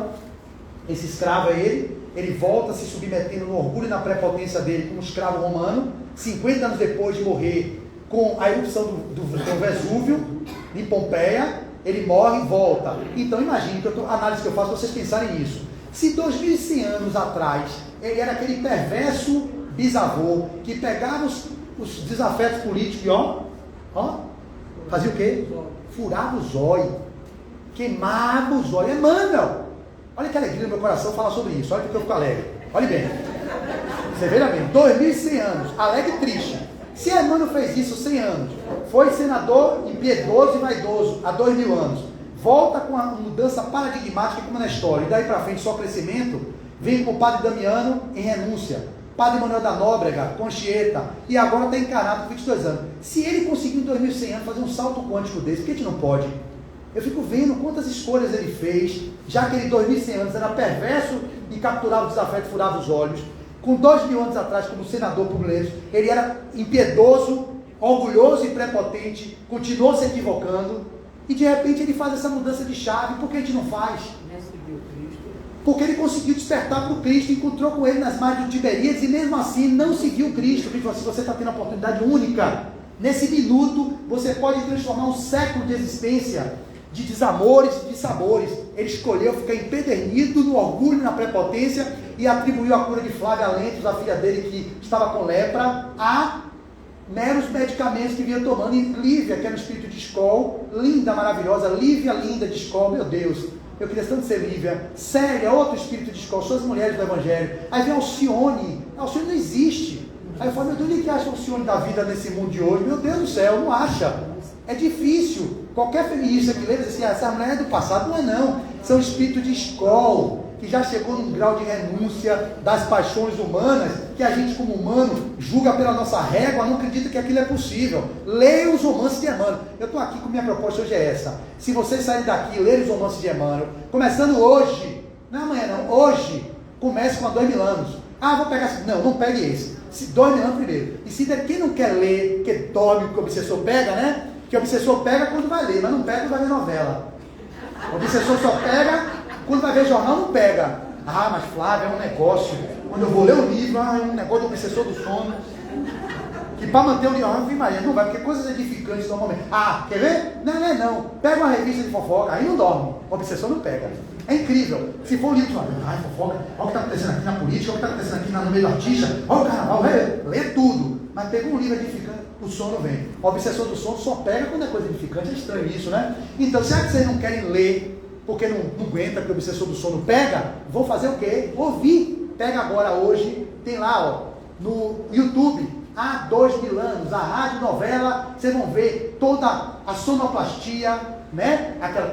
Esse escravo é ele volta se submetendo no orgulho e na prepotência dele como escravo romano, 50 anos depois de morrer com a erupção do Vesúvio, em Pompeia, ele morre e volta. Então imagine, a análise que eu faço para vocês pensarem nisso. Se 2100 anos atrás, ele era aquele perverso bisavô, que pegava os desafetos políticos e ó, fazia o quê? Furava o zóio, queimava o zóio. Emmanuel, olha que alegria no meu coração falar sobre isso, olha que eu fico alegre, olhe bem, você veja bem, 2100 anos, alegre e triste, Se Emmanuel fez isso 100 anos, foi senador impiedoso e vaidoso há 2000 anos, volta com a mudança paradigmática como na história, e daí para frente só crescimento, vem com o padre Damiano em renúncia, padre Manuel da Nóbrega, Conchieta, e agora está encarnado com 22 anos. Se ele conseguiu em 2100 anos fazer um salto quântico desse, por que a gente não pode? Eu fico vendo quantas escolhas ele fez, já que ele 2100 anos era perverso e capturava o desafeto e furava os olhos. Com 2000 anos atrás, como senador publicamente, ele era impiedoso, orgulhoso e prepotente, continuou se equivocando, e de repente ele faz essa mudança de chave. Por que a gente não faz? Porque ele conseguiu despertar para o Cristo, encontrou com ele nas margens do Tiberíades, e mesmo assim não seguiu o Cristo. Ele falou assim: você está tendo uma oportunidade única, nesse minuto você pode transformar um século de existência, de desamores e de sabores. Ele escolheu ficar empedernido no orgulho e na prepotência, e atribuiu a cura de Flávia Lentos, a filha dele que estava com lepra, a meros medicamentos que vinha tomando. E Lívia, que era um espírito de escol, linda, maravilhosa, Lívia linda de escol, meu Deus, eu queria tanto ser Lívia. Célia, outro espírito de escol, são as mulheres do Evangelho. Aí vem Alcione não existe. Aí eu falo: meu Deus, onde que acha Alcione da vida nesse mundo de hoje? Meu Deus do céu, não acha. É difícil. Qualquer feminista que lê diz assim: essa mulher é do passado. Não é não. São espíritos de escola, que já chegou num grau de renúncia das paixões humanas, que a gente como humano julga pela nossa régua, não acredita que aquilo é possível. Leia os romances de Emmanuel. Eu estou aqui com minha proposta hoje é essa: se vocês saírem daqui e lerem os romances de Emmanuel, começando hoje, não amanhã não, hoje, comece com a 2000 anos. Vou pegar esse. Não pegue esse. Se 2000 anos primeiro. E se quem não quer ler, que dorme, que o obsessor pega, né? Que o obsessor pega quando vai ler, mas não pega quando vai ver novela. O obsessor só pega quando vai ver jornal, não pega. Mas Flávio, é um negócio. Quando eu vou ler o livro, é um negócio do obsessor do sono. Que para manter o livro, Maria, não vai, porque coisas edificantes normalmente. Quer ver? Não. Pega uma revista de fofoca, aí não dorme. O obsessor não pega. É incrível. Se for um livro, fofoca, olha o que está acontecendo aqui na política, olha o que está acontecendo aqui no meio do artista, olha o carnaval, lê tudo. Mas pega um livro edificante, o sono vem. O obsessor do sono só pega quando é coisa edificante. É estranho isso, né? Então, será que vocês não querem ler porque não aguenta, porque o obsessor do sono pega? Vou fazer o quê? Ouvir. Pega agora, hoje, tem lá, no YouTube, há 2000 anos, a rádio novela, vocês vão ver toda a sonoplastia, né? Aquela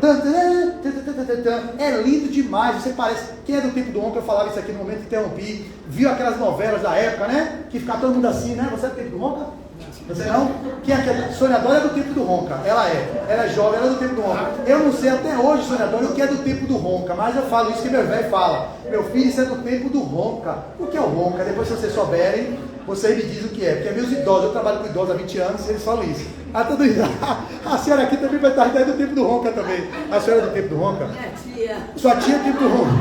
é lindo demais. Você parece, quem é do tempo do Ronca, eu falava isso aqui no momento que interrompi, viu aquelas novelas da época, né? Que ficava todo mundo assim, né? Você é do tempo do Ronca? Você não? Quem é aquela? Sônia Dória é do tempo do Ronca. Ela é jovem, ela é do tempo do Ronca. Eu não sei até hoje, Sônia Dória, o que é do tempo do Ronca, mas eu falo isso que meu velho fala: meu filho, isso é do tempo do Ronca. O que é o Ronca? Depois, se vocês souberem, vocês me dizem o que é. Porque meus idosos, eu trabalho com idosos há 20 anos, e eles falam isso. A senhora aqui também vai estar do tempo do Ronca também. A senhora é do tempo do Ronca? Minha tia. Sua tia é do tempo do Ronca.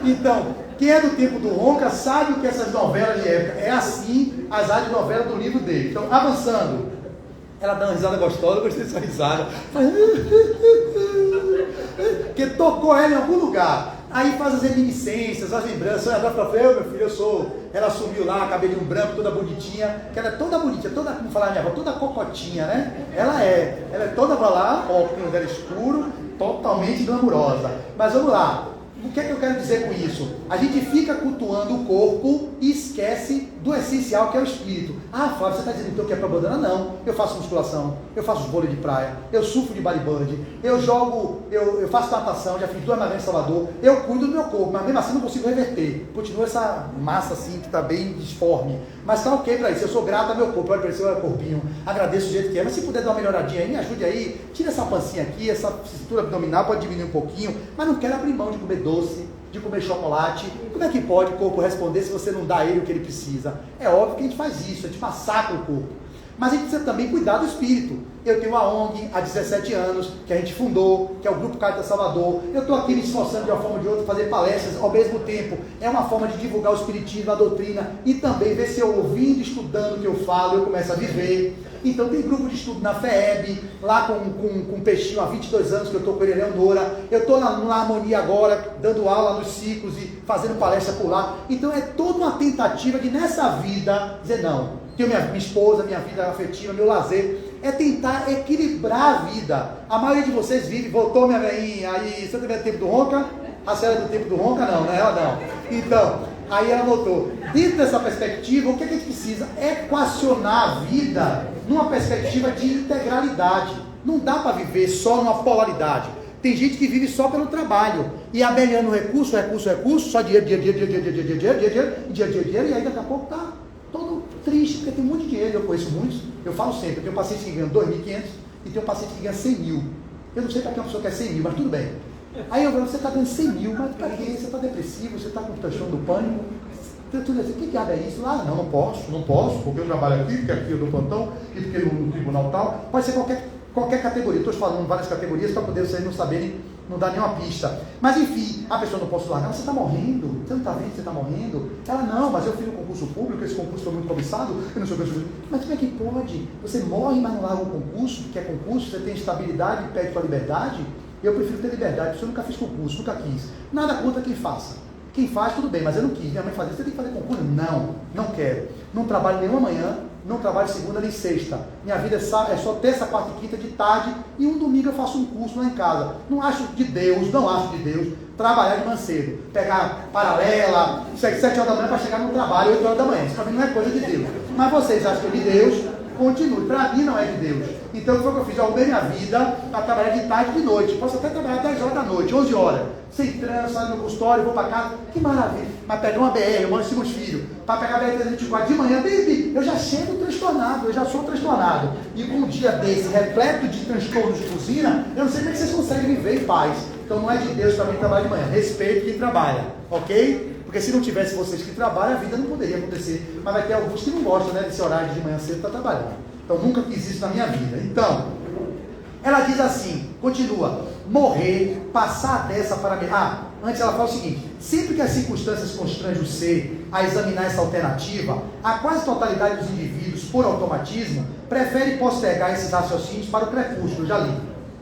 Então, quem é do tempo do Ronca sabe o que essas novelas de época. É assim as radionovelas do livro dele. Então, avançando. Ela dá uma risada gostosa, eu gostei dessa risada. Porque tocou ela em algum lugar. Aí faz as reminiscências, as lembranças. Ela fala: meu filho, eu sou. Ela sumiu lá, cabelinho branco, toda bonitinha. Que ela é toda bonitinha, toda, como falar minha avó, toda cocotinha, né? Ela é toda, vai lá, óculos dela escuro, totalmente glamurosa. Mas vamos lá. O que é que eu quero dizer com isso? A gente fica cultuando o corpo e esquece do essencial, que é o espírito. Flávio, você está dizendo então que é para abandonar? Não. Eu faço musculação, eu faço vôlei de praia, eu surfo de bodyboard, eu jogo, eu faço natação, já fiz 2 maratonas em Salvador, eu cuido do meu corpo, mas mesmo assim não consigo reverter. Continua essa massa assim que está bem disforme. Mas está ok para isso, eu sou grato ao meu corpo, olha para esse corpinho, agradeço do jeito que é, mas se puder dar uma melhoradinha aí, me ajude aí, tira essa pancinha aqui, essa cintura abdominal pode diminuir um pouquinho, mas não quero abrir mão de comer doce, de comer chocolate. Como é que pode o corpo responder se você não dá a ele o que ele precisa? É óbvio que a gente faz isso, a gente massacra o corpo. Mas a gente precisa também cuidar do espírito. Eu tenho uma ONG há 17 anos, que a gente fundou, que é o Grupo Caritas Salvador. Eu estou aqui me esforçando de uma forma ou de outra, fazer palestras ao mesmo tempo. É uma forma de divulgar o espiritismo, a doutrina, e também ver se eu ouvindo, estudando o que eu falo, eu começo a viver. Então tem grupo de estudo na FEEB, lá com o Peixinho há 22 anos que eu estou com ele, Eleonora. Eu estou na Harmonia agora, dando aula nos ciclos e fazendo palestra por lá. Então é toda uma tentativa de nessa vida dizer: não, tenho minha esposa, minha vida afetiva, meu lazer. É tentar equilibrar a vida. A maioria de vocês vive, voltou minha velhinha, aí você também é do tempo do Ronca? A senhora é do tempo do Ronca? Não, né? Ela não. Então, Aí ela botou, dentro dessa perspectiva, o que a gente precisa? Equacionar a vida numa perspectiva de integralidade. Não dá para viver só numa polaridade. Tem gente que vive só pelo trabalho, e abelhando recurso, só dinheiro, e aí daqui a pouco tá todo triste, porque tem muito dinheiro. Eu conheço muitos, eu falo sempre, eu tenho paciente que ganha 2.500 e tenho paciente que ganha 100 mil. Eu não sei para que uma pessoa quer 100 mil, mas tudo bem. Aí eu falo, você está ganhando 100 mil, mas para quê? Você está depressivo, você está com transtorno do pânico. Tudo assim, que diabo é isso? Ah, não posso, porque eu trabalho aqui, porque aqui eu dou plantão, e porque no tribunal tal. Pode ser qualquer categoria. Estou falando várias categorias para poder vocês não saberem, não dar nenhuma pista. Mas enfim, a pessoa não pode largar. Você está morrendo? Você não está vendo que você está morrendo? Ela, não, mas eu fiz um concurso público, esse concurso foi muito cobiçado, eu não sei o que. Mas como é que pode? Você morre, mas não larga o concurso, que é concurso, você tem estabilidade e pede sua liberdade. Eu prefiro ter liberdade, porque eu nunca fiz concurso, nunca quis. Nada contra quem faça. Quem faz, tudo bem, mas eu não quis. Minha mãe fazia, você tem que fazer concurso? Não quero. Não trabalho nenhuma manhã, não trabalho segunda nem sexta. Minha vida é só terça, quarta e quinta de tarde, e um domingo eu faço um curso lá em casa. Não acho de Deus trabalhar de manhã cedo. Pegar paralela, 7 horas da manhã para chegar no trabalho, 8 horas da manhã. Isso para mim não é coisa de Deus. Mas vocês acham que é de Deus? Continue. Para mim não é de Deus. Então o que foi que eu fiz? Eu arrumei minha vida para trabalhar de tarde e de noite. Posso até trabalhar 10 horas da noite, 11 horas. Sem trânsito, saio no consultório, vou para casa. Que maravilha. Mas pegar uma BR, eu mando os meus filhos. Para pegar a BR-324 de manhã, baby, eu já chego transtornado, eu já sou transtornado. E com um dia desse, repleto de transtornos de cozinha, eu não sei como é que vocês conseguem viver em paz. Então não é de Deus para mim trabalhar de manhã. Respeito quem trabalha, ok? Porque se não tivesse vocês que trabalham, a vida não poderia acontecer. Mas vai ter alguns que não gostam, né, desse horário de manhã cedo para trabalhar. Então nunca quis isso na minha vida. Então, ela diz assim, continua, morrer, passar dessa para... antes ela fala o seguinte, sempre que as circunstâncias constrangem o ser a examinar essa alternativa, a quase totalidade dos indivíduos, por automatismo, prefere postergar esses raciocínios para o crepúsculo, já li.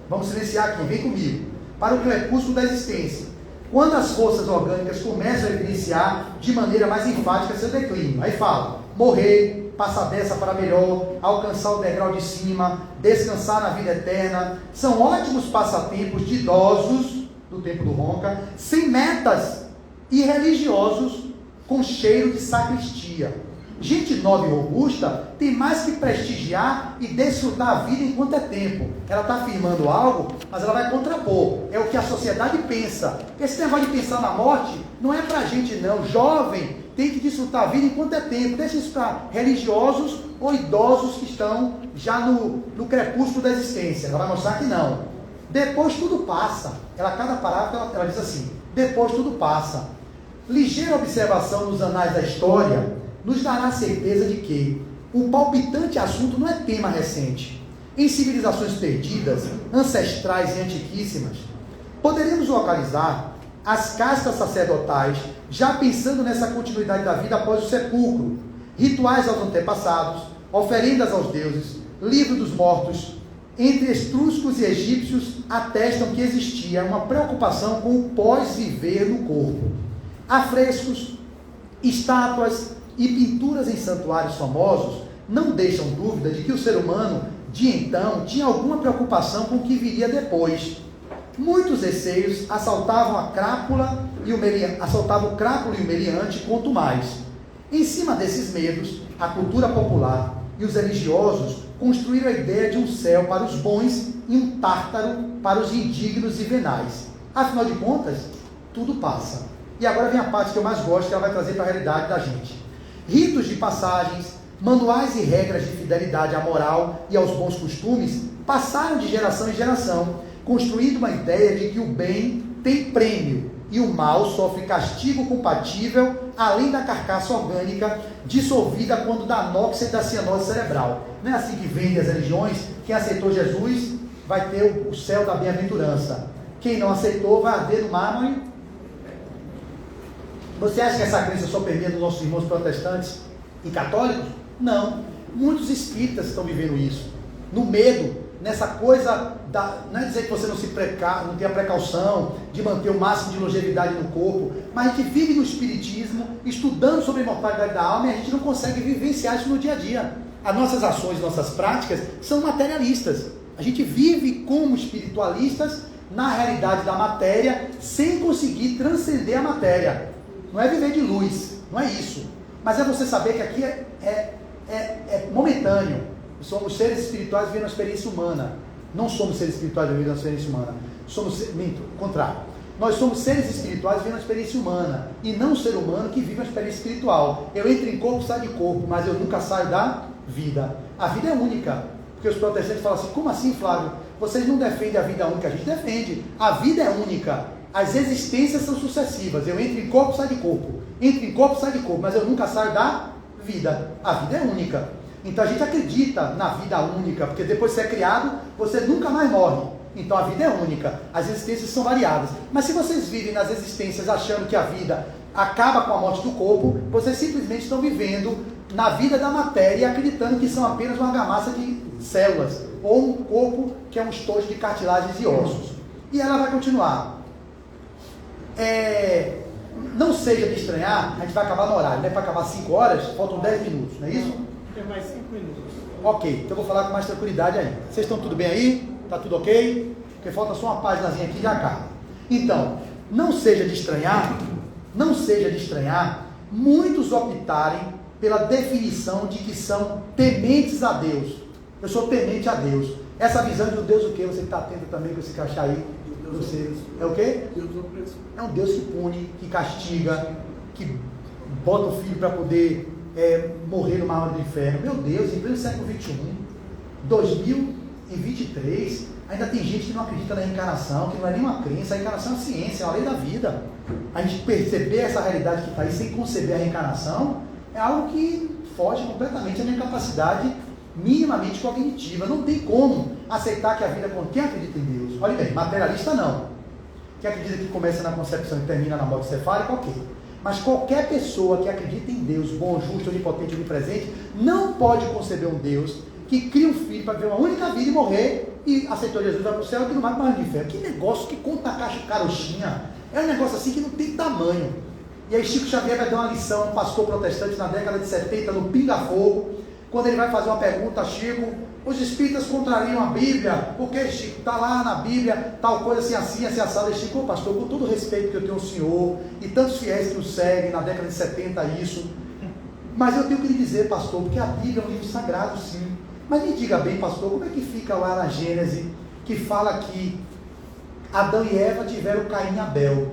Vamos silenciar aqui, vem comigo. Para o crepúsculo da existência. Quando as forças orgânicas começam a evidenciar de maneira mais enfática seu declínio. Aí fala, morrer, passar dessa para melhor, alcançar o degrau de cima, descansar na vida eterna, são ótimos passatempos de idosos, do tempo do Ronca, sem metas e religiosos com cheiro de sacristia. Gente nova e robusta tem mais que prestigiar e desfrutar a vida enquanto é tempo. Ela está afirmando algo, mas ela vai contrapor. É o que a sociedade pensa. Esse negócio de pensar na morte não é para a gente não. Jovem tem que desfrutar a vida enquanto é tempo. Deixa isso para religiosos ou idosos que estão já no crepúsculo da existência. Ela vai mostrar que não. Depois tudo passa. Cada parágrafo ela diz assim, depois tudo passa. Ligeira observação nos anais da história nos dará certeza de que o palpitante assunto não é tema recente. Em civilizações perdidas, ancestrais e antiquíssimas, poderíamos localizar as castas sacerdotais já pensando nessa continuidade da vida após o sepulcro, rituais aos antepassados, oferendas aos deuses, livro dos mortos. Entre etruscos e egípcios atestam que existia uma preocupação com o pós-viver no corpo. Afrescos, estátuas e pinturas em santuários famosos não deixam dúvida de que o ser humano de então tinha alguma preocupação com o que viria depois. Muitos receios assaltavam o crápula e o meliante, quanto mais. Em cima desses medos, a cultura popular e os religiosos construíram a ideia de um céu para os bons e um tártaro para os indignos e venais. Afinal de contas, tudo passa. E agora vem a parte que eu mais gosto, que ela vai trazer para a realidade da gente. Ritos de passagens, manuais e regras de fidelidade à moral e aos bons costumes passaram de geração em geração, construindo uma ideia de que o bem tem prêmio e o mal sofre castigo compatível, além da carcaça orgânica dissolvida quando da anóxia e da cianose cerebral. Não é assim que vendem as religiões? Quem aceitou Jesus vai ter o céu da bem-aventurança. Quem não aceitou vai arder no mármore. Você acha que essa crença só permeia nos nossos irmãos protestantes e católicos? Não. Muitos espíritas estão vivendo isso. No medo, nessa coisa, não é dizer que você não tenha precaução de manter o máximo de longevidade no corpo, mas a gente vive no espiritismo, estudando sobre a imortalidade da alma, e a gente não consegue vivenciar isso no dia a dia. As nossas ações, nossas práticas são materialistas. A gente vive como espiritualistas na realidade da matéria, sem conseguir transcender a matéria. Não é viver de luz, Não é isso. Mas é você saber que aqui é momentâneo. Somos seres espirituais vivendo uma experiência humana. Não somos seres espirituais vivendo uma experiência humana. O contrário. Nós somos seres espirituais vivendo uma experiência humana. E não um ser humano que vive uma experiência espiritual. Eu entro em corpo, saio de corpo, mas eu nunca saio da vida. A vida é única. Porque os protestantes falam assim, como assim, Flávio? Vocês não defendem a vida única? A gente defende. A vida é única. As existências são sucessivas. Eu entro em corpo, saio de corpo. Entro em corpo, saio de corpo. Mas eu nunca saio da vida. A vida é única. Então a gente acredita na vida única. Porque depois de ser criado, você nunca mais morre. Então a vida é única. As existências são variadas. Mas se vocês vivem nas existências achando que a vida acaba com a morte do corpo, vocês simplesmente estão vivendo na vida da matéria e acreditando que são apenas uma argamassa de células. Ou um corpo que é um estojo de cartilagens e ossos. E ela vai continuar. Não seja de estranhar, a gente vai acabar no horário, né? Para acabar 5 horas, faltam 10 minutos, não é isso? Tem mais 5 minutos. Ok, então eu vou falar com mais tranquilidade ainda. Vocês estão tudo bem aí? Tá tudo ok? Porque falta só uma páginazinha aqui e já acaba. Então, não seja de estranhar, muitos optarem pela definição de que são tementes a Deus. Eu sou temente a Deus. Essa visão de um Deus o quê? Você está atento também com esse crachá aí? Você é o quê? É um Deus que pune, que castiga, que bota o filho para poder morrer numa hora do inferno. Meu Deus, em pleno século XXI, 2023, ainda tem gente que não acredita na reencarnação, que não é nenhuma crença. A reencarnação é ciência, é uma lei da vida. A gente perceber essa realidade que está aí sem conceber a reencarnação é algo que foge completamente da minha capacidade minimamente cognitiva. Não tem como aceitar que a vida com quem acredita em Deus. Olha bem, materialista não. Quem acredita que começa na concepção e termina na morte cefálica, ok. Mas qualquer pessoa que acredita em Deus, bom, justo, onipotente, onipresente, não pode conceber um Deus que cria um filho para viver uma única vida e morrer, e aceitou Jesus, vai para o céu e que não vai para o inferno. Que negócio que conta a caixa carochinha. É um negócio assim que não tem tamanho. E aí Chico Xavier vai dar uma lição a um pastor protestante na década de 70, no Pinga Fogo, quando ele vai fazer uma pergunta a Chico: os espíritas contrariam a Bíblia? Por que, Chico? Está lá na Bíblia, tal coisa assim, assim, assado. E Chico: pastor, com todo o respeito que eu tenho ao senhor, e tantos fiéis que o seguem na década de 70 isso, mas eu tenho que lhe dizer, pastor, porque a Bíblia é um livro sagrado, sim. Mas me diga bem, pastor, como é que fica lá na Gênesis, que fala que Adão e Eva tiveram Caim e Abel.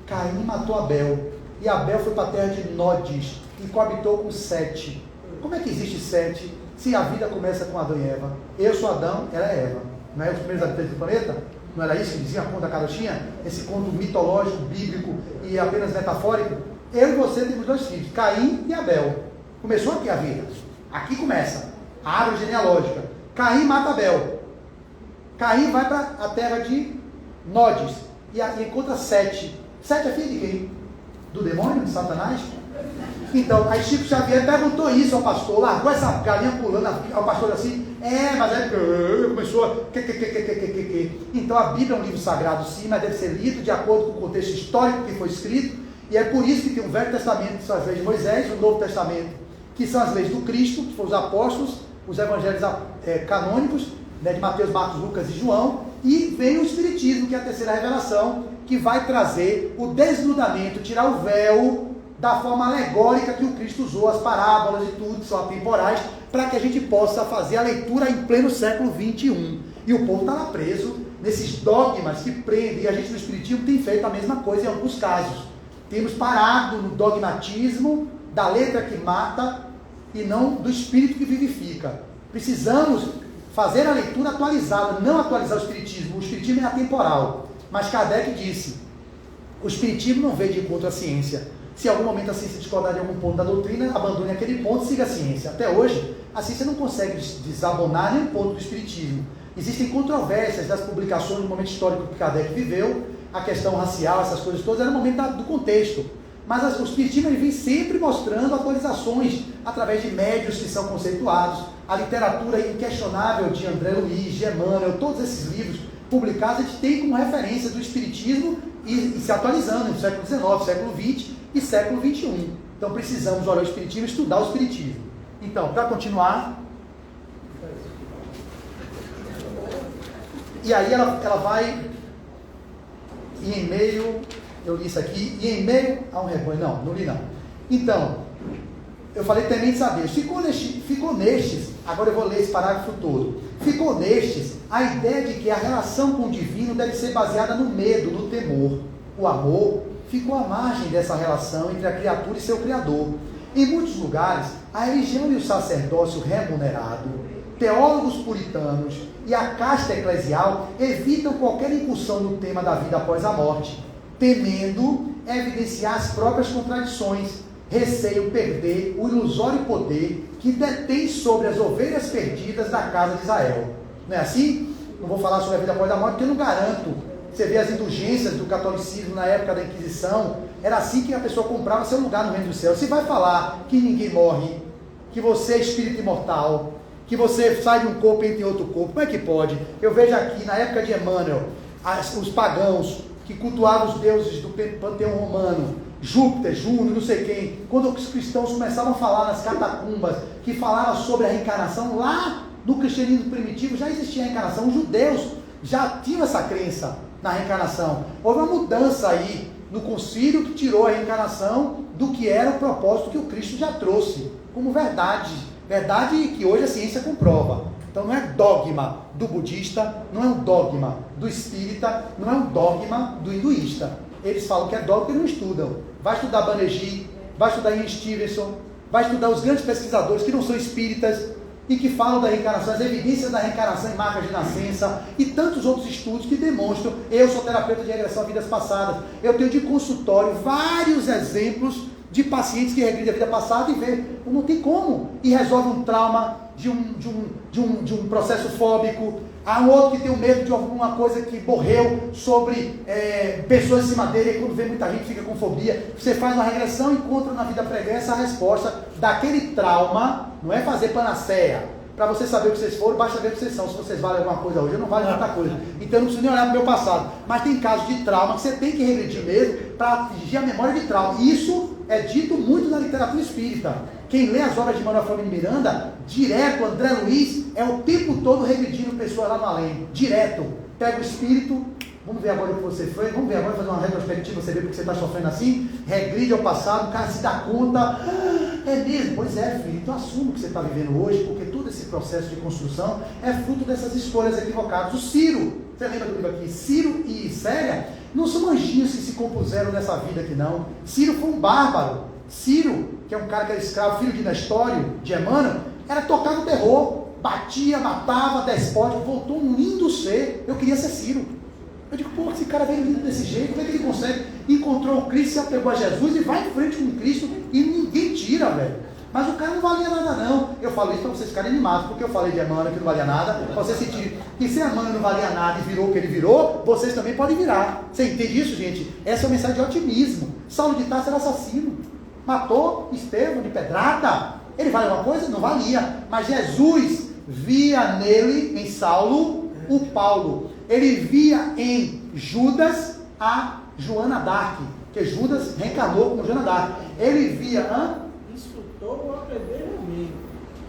Caim matou Abel, e Abel foi para a terra de Nodes, e coabitou com Sete. Como é que existe Sete, se a vida começa com Adão e Eva? Eu sou Adão, ela é Eva. Não é os primeiros habitantes do planeta? Não era isso que dizia a conta da carochinha? Esse conto mitológico, bíblico e apenas metafórico? Eu e você temos 2 filhos, Caim e Abel. Começou aqui a vida. Aqui começa a árvore genealógica. Caim mata Abel. Caim vai para a terra de Nodes e encontra Sete. Sete é filho de quem? Do demônio, de Satanás? Então, aí Chico Xavier perguntou isso ao pastor, largou essa galinha pulando ao pastor assim, mas aí começou a... Então a Bíblia é um livro sagrado sim, mas deve ser lido de acordo com o contexto histórico que foi escrito, e é por isso que tem um Velho Testamento, que são as leis de Moisés, o Novo Testamento, que são as leis do Cristo, que foram os apóstolos, os evangelhos canônicos, né, de Mateus, Marcos, Lucas e João, e vem o Espiritismo, que é a terceira revelação, que vai trazer o desnudamento, tirar o véu da forma alegórica que o Cristo usou, as parábolas e tudo, que são atemporais, para que a gente possa fazer a leitura em pleno século XXI. E o povo está lá preso nesses dogmas que prendem, e a gente no Espiritismo tem feito a mesma coisa em alguns casos. Temos parado no dogmatismo da letra que mata e não do espírito que vivifica. Precisamos fazer a leitura atualizada, não atualizar o Espiritismo. O Espiritismo é atemporal. Mas Kardec disse, o Espiritismo não veio de encontro à ciência. Se em algum momento a ciência discordar de algum ponto da doutrina, abandone aquele ponto e siga a ciência. Até hoje, a ciência não consegue desabonar nenhum ponto do Espiritismo. Existem controvérsias das publicações no momento histórico que Kardec viveu, a questão racial, essas coisas todas, era no momento do contexto. Mas o Espiritismo vem sempre mostrando atualizações através de médios que são conceituados, a literatura inquestionável de André Luiz, de Emmanuel, todos esses livros publicados, a gente tem como referência do Espiritismo e se atualizando no século XIX, século XX e século XXI. Então precisamos olhar o Espiritismo e estudar o Espiritismo. Então, para continuar, e aí ela vai, e em meio, eu li isso aqui, e em meio a um rebanho, não li não, Então, eu falei temente saber, ficou nestes, agora eu vou ler esse parágrafo todo, ficou nestes a ideia de que a relação com o divino deve ser baseada no medo, no temor. O amor ficou à margem dessa relação entre a criatura e seu Criador. Em muitos lugares, a religião e o sacerdócio remunerado, teólogos puritanos e a casta eclesial evitam qualquer incursão no tema da vida após a morte, temendo evidenciar as próprias contradições, receio perder o ilusório poder que detém sobre as ovelhas perdidas da casa de Israel. Não é assim? Não vou falar sobre a vida após a morte, porque eu não garanto. Você vê as indulgências do catolicismo na época da Inquisição, era assim que a pessoa comprava seu lugar no reino do céu. Você vai falar que ninguém morre, que você é espírito imortal, que você sai de um corpo e entra em outro corpo, como é que pode? Eu vejo aqui, na época de Emmanuel, os pagãos que cultuavam os deuses do panteão romano, Júpiter, Juno, não sei quem, quando os cristãos começavam a falar nas catacumbas, que falavam sobre a reencarnação, lá no cristianismo primitivo já existia a reencarnação, os judeus já tinham essa crença na reencarnação. Houve uma mudança aí no concílio que tirou a reencarnação do que era o propósito que o Cristo já trouxe como verdade que hoje a ciência comprova. Então não é dogma do budista, não é um dogma do espírita, não é um dogma do hinduísta. Eles falam que é dogma porque não estudam. Vai estudar Banerjee, vai estudar Ian Stevenson, vai estudar os grandes pesquisadores que não são espíritas e que falam da reencarnação, as evidências da reencarnação em marcas de nascença e tantos outros estudos que demonstram. Eu sou terapeuta de regressão a vidas passadas. Eu tenho de consultório vários exemplos de pacientes que regridem a vida passada e vê, não tem como, e resolve um trauma de um processo fóbico. Há um outro que tem o medo de alguma coisa que morreu sobre pessoas em cima dele, e quando vê muita gente fica com fobia. Você faz uma regressão e encontra na vida pregressa a resposta daquele trauma. Não é fazer panaceia. Para você saber o que vocês foram, basta ver o que vocês são. Se vocês valem alguma coisa hoje, eu não valem muita coisa. Então eu não preciso nem olhar para o meu passado. Mas tem casos de trauma que você tem que regredir mesmo para atingir a memória de trauma. E isso é dito muito na literatura espírita. Quem lê as obras de Manuel Flamengo de Miranda, direto, André Luiz, é o tempo todo regredindo pessoas lá no além. Direto. Pega o espírito, vamos ver agora o que você foi, vamos ver agora, fazer uma retrospectiva, você vê porque você está sofrendo assim, regride ao passado, o cara se dá conta, é mesmo, pois é, filho, então assuma o que você está vivendo hoje, porque todo esse processo de construção é fruto dessas escolhas equivocadas. O Ciro, você lembra do livro aqui, Ciro e Célia, não são anjinhos que se compuseram nessa vida aqui não. Ciro foi um bárbaro. Ciro, que é um cara que era escravo, filho de Nestório, de Emmanuel, era tocado terror, batia, matava, despótico, voltou um lindo ser. Eu queria ser Ciro. Eu digo, pô, esse cara veio lindo desse jeito, como é que ele consegue? Encontrou o Cristo, se apegou a Jesus e vai em frente com o Cristo e ninguém tira, velho. Mas o cara não valia nada não. Eu falo isso para vocês ficarem animados, porque eu falei de Emmanuel que não valia nada, para vocês sentirem que se Emmanuel não valia nada e virou o que ele virou, vocês também podem virar. Você entende isso, gente? Essa é uma mensagem de otimismo. Saulo de Tarso era assassino, matou Estevão de pedrada. Ele valia alguma coisa? Não valia. Mas Jesus via nele, em Saulo, o Paulo. Ele via em Judas a Joana d'Arc, que Judas reencarnou como Joana d'Arc. Ele via... Insultou o apedrejamento.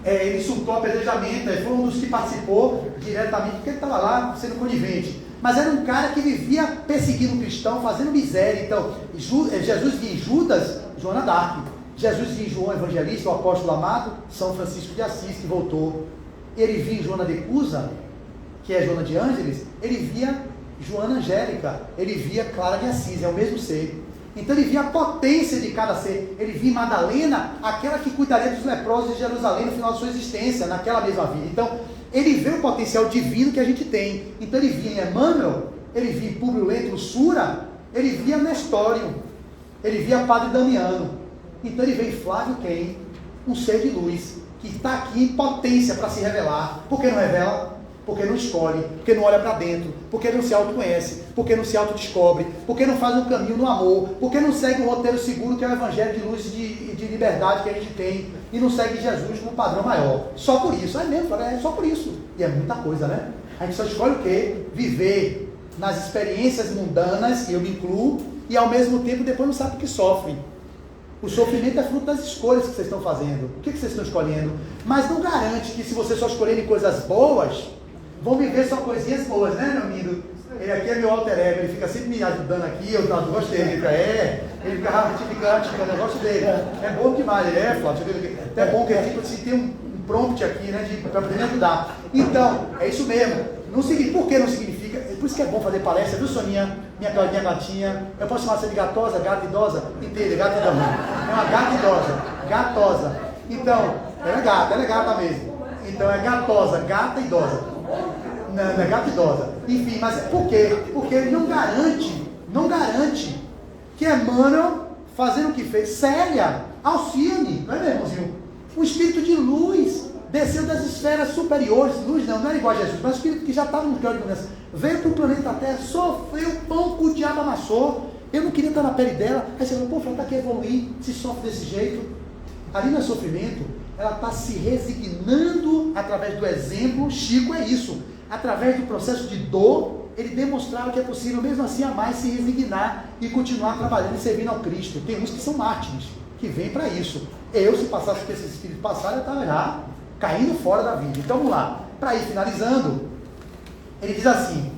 Ele insultou o apedrejamento, foi um dos que participou diretamente, porque ele estava lá sendo conivente. Mas era um cara que vivia perseguindo o cristão, fazendo miséria. Então, Jesus via em Judas, Joana d'Arc. Jesus via em João Evangelista, o apóstolo amado, São Francisco de Assis, que voltou. Ele via em Joana de Cusa, que é Joana de Ângeles, ele via Joana Angélica, ele via Clara de Assis, é o mesmo ser. Então ele via a potência de cada ser. Ele via em Madalena, aquela que cuidaria dos leprosos de Jerusalém no final de sua existência, naquela mesma vida. Então, ele vê o potencial divino que a gente tem. Então ele via em Emmanuel, ele via em Públio Lentulus Sura, ele via Nestório, ele via Padre Damiano. Então ele vê em Flávio quem? Um ser de luz, que está aqui em potência para se revelar. Por que não revela? Porque não escolhe, porque não olha para dentro, porque não se autoconhece, porque não se autodescobre, porque não faz um caminho no amor, porque não segue o roteiro seguro que é o evangelho de luz e de liberdade que a gente tem, e não segue Jesus como padrão maior. Só por isso, é mesmo, é só por isso. E é muita coisa, né? A gente só escolhe o quê? Viver nas experiências mundanas, e eu me incluo, e ao mesmo tempo depois não sabe o que sofre. O sofrimento é fruto das escolhas que vocês estão fazendo. O que vocês estão escolhendo? Mas não garante que se vocês só escolherem coisas boas, vão viver só coisinhas boas, né, meu amigo? ele aqui é meu alter ego, ele fica sempre me ajudando aqui, eu gosto dele, ele fica ratificando, eu gosto dele. É bom demais, Flávio, é bom que tipo, assim, tem um prompt aqui, né, para poder me ajudar. Então, é isso mesmo. Não significa, por que não significa? Por isso que é bom fazer palestra, viu, Soninha? Minha gatinha. Eu posso chamar você de gatosa, gata idosa? Entende, gata idosa. É uma gata idosa, gatosa. Então, ela é gata mesmo. Então é gatosa, gata idosa. Não é gata idosa. Enfim, mas por quê? Porque ele não garante que Emmanuel, fazendo o que fez, Célia, Alcione, não é, meu irmãozinho? O espírito de luz desceu das esferas superiores, luz não era igual a Jesus, mas o espírito que já estava no céu de mudança, veio para o planeta Terra, sofreu pão que o diabo amassou. Eu não queria estar na pele dela. Aí você falou, pô, ela está aqui evoluir, se sofre desse jeito. Ali não é sofrimento, ela está se resignando através do exemplo. Chico é isso, através do processo de dor, ele demonstrava que é possível mesmo assim amar e se resignar e continuar trabalhando e servindo ao Cristo. Tem uns que são mártires, que vêm para isso. Eu, se passasse por esses espíritos passados, eu estava já caindo fora da vida. Então vamos lá, para ir finalizando, ele diz assim: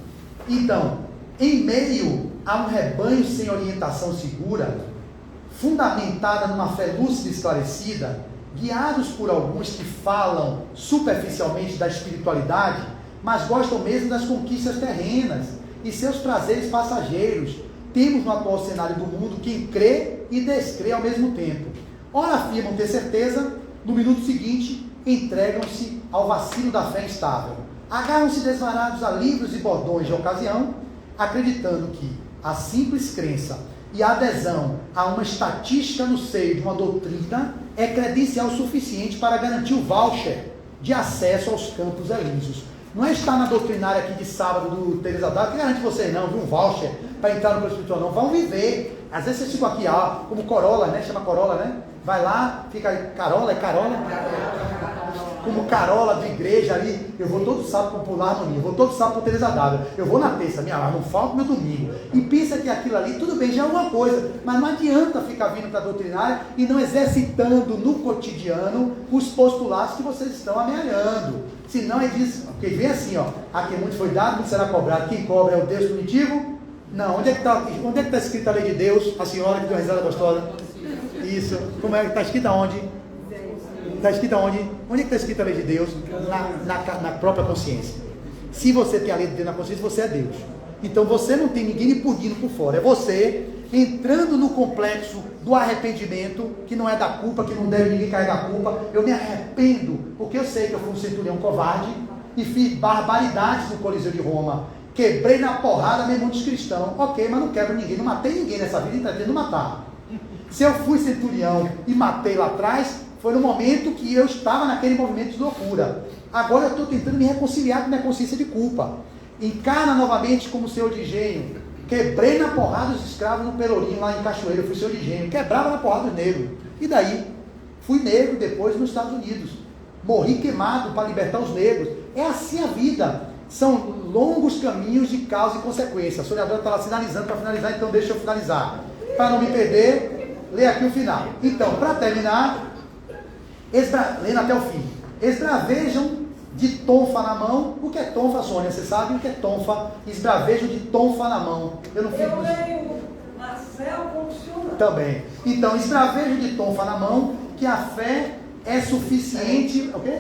então, em meio a um rebanho sem orientação segura, fundamentada numa fé lúcida e esclarecida, guiados por alguns que falam superficialmente da espiritualidade, mas gostam mesmo das conquistas terrenas e seus prazeres passageiros, temos no atual cenário do mundo quem crê e descrê ao mesmo tempo. Ora afirmam ter certeza, no minuto seguinte entregam-se ao vacilo da fé instável, agarram-se desvarados a livros e bordões de ocasião, acreditando que a simples crença e a adesão a uma estatística no seio de uma doutrina é credencial suficiente para garantir o voucher de acesso aos campos elíseos. Não é estar na doutrinária aqui de sábado do Teresa D'Ávila que garante vocês não, viu, um voucher para entrar no plano espiritual, não. Vão viver. Às vezes vocês ficam aqui, como Corolla, né? Chama Corolla, né? Vai lá, fica Carola, é Carola? Como Carola de igreja ali, eu vou todo sábado para o Harmonia, eu vou todo sábado para o Teresa D'Ávila, eu vou na terça, não falta meu domingo. E pensa que aquilo ali, tudo bem, já é alguma coisa, mas não adianta ficar vindo para a doutrinária e não exercitando no cotidiano os postulados que vocês estão amealhando. Senão ele diz, porque vem assim, aqui muito foi dado, muito será cobrado, quem cobra é o Deus punitivo. Não, onde é que está escrita a lei de Deus? A senhora que deu uma risada gostosa. Isso, como é que está escrita onde? Está escrita onde? Onde é que está escrita a lei de Deus? Na própria consciência. Se você tem a lei de Deus na consciência, você é Deus. Então você não tem ninguém lhe punindo por fora. É você entrando no complexo do arrependimento, que não é da culpa, que não deve ninguém carregar a culpa. Eu me arrependo, porque eu sei que eu fui um centurião covarde e fiz barbaridades no Coliseu de Roma. Quebrei na porrada mesmo muitos cristãos. Ok, mas não quebro ninguém, não matei ninguém nessa vida e pretendo matar. Se eu fui centurião e matei lá atrás, foi no momento que eu estava naquele movimento de loucura. Agora eu estou tentando me reconciliar com minha consciência de culpa. Encarna novamente como senhor de engenho. Quebrei na porrada os escravos no Pelourinho, lá em Cachoeira. Eu fui senhor de engenho. Quebrava na porrada os negros. E daí? Fui negro depois nos Estados Unidos. Morri queimado para libertar os negros. É assim a vida. São longos caminhos de causa e consequência. A sonhadora está lá sinalizando para finalizar, então deixa eu finalizar. Para não me perder, lê aqui o final. Então, para terminar, lendo até o fim. Esbravejam de tonfa na mão. O que é tonfa, Sônia? Você sabe o que é tonfa? Esbravejam de tonfa na mão. Eu não fico... Eu leio Marcel funciona. Também. Então, esbravejam de tonfa na mão, que a fé é suficiente... O quê?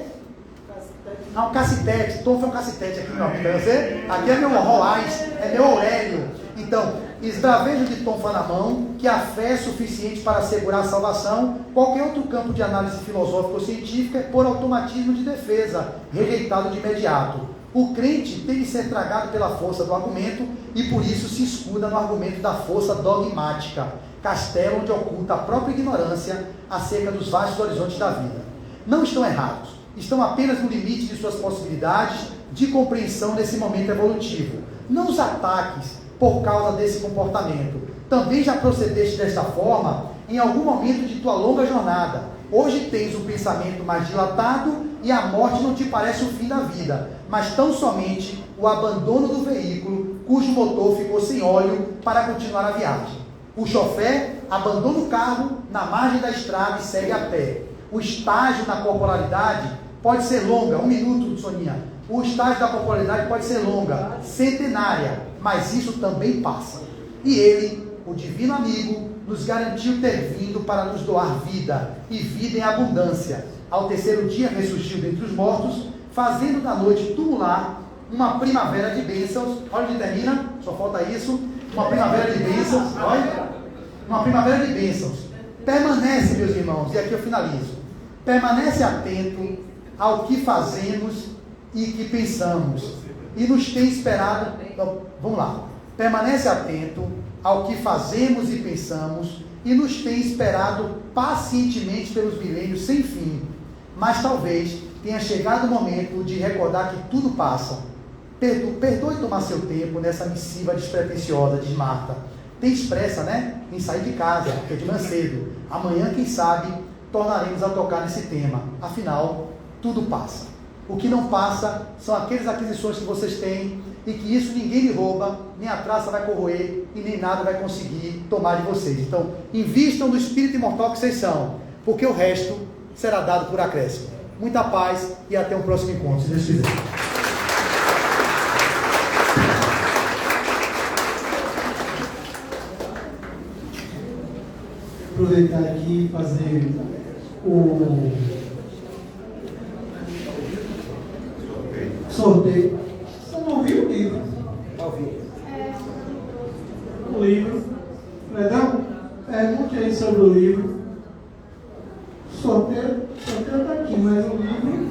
Um cacetete. Tonfa é um cacetete aqui, não. Você? Aqui é meu Rolais, é meu Aurélio. Então, esbravejo de tonfa na mão, que a fé é suficiente para assegurar a salvação. Qualquer outro campo de análise filosófica ou científica é por automatismo de defesa, rejeitado de imediato. O crente tem de ser tragado pela força do argumento e por isso se escuda no argumento da força dogmática, castelo onde oculta a própria ignorância acerca dos vastos horizontes da vida. Não estão errados, estão apenas no limite de suas possibilidades de compreensão nesse momento evolutivo. Não os ataques por causa desse comportamento. Também já procedeste desta forma em algum momento de tua longa jornada. Hoje tens um pensamento mais dilatado e a morte não te parece o fim da vida, mas tão somente o abandono do veículo cujo motor ficou sem óleo para continuar a viagem. O chofé abandona o carro na margem da estrada e segue a pé. O estágio na corporalidade pode ser longa, 1 minuto, Soninha, O estágio da popularidade pode ser longa, centenária, mas isso também passa. E ele, o divino amigo, nos garantiu ter vindo para nos doar vida, e vida em abundância. Ao terceiro dia ressuscitou dentre os mortos, fazendo da noite tumular uma primavera de bênçãos. Olha onde termina, só falta isso. Uma primavera de bênçãos, olha. Uma primavera de bênçãos. Permanece, meus irmãos, e aqui eu finalizo. Permanece atento ao que fazemos e que pensamos. E nos tem esperado. Então, vamos lá. Permanece atento ao que fazemos e pensamos. E nos tem esperado pacientemente pelos milênios sem fim. Mas talvez tenha chegado o momento de recordar que tudo passa. Perdoe tomar seu tempo nessa missiva despretensiosa, diz Marta. Tem pressa, né? Em sair de casa, porque é de manhã cedo. Amanhã, quem sabe, tornaremos a tocar nesse tema. Afinal, tudo passa. O que não passa são aquelas aquisições que vocês têm e que isso ninguém lhe rouba, nem a traça vai corroer e nem nada vai conseguir tomar de vocês. Então, invistam no espírito imortal que vocês são, porque o resto será dado por acréscimo. Muita paz e até um próximo encontro, se Deus quiser. Aproveitar aqui e fazer o sorteio. Você não viu o livro? O livro. Legal? Pergunte aí sobre o livro. Sorteio está aqui, mas o livro.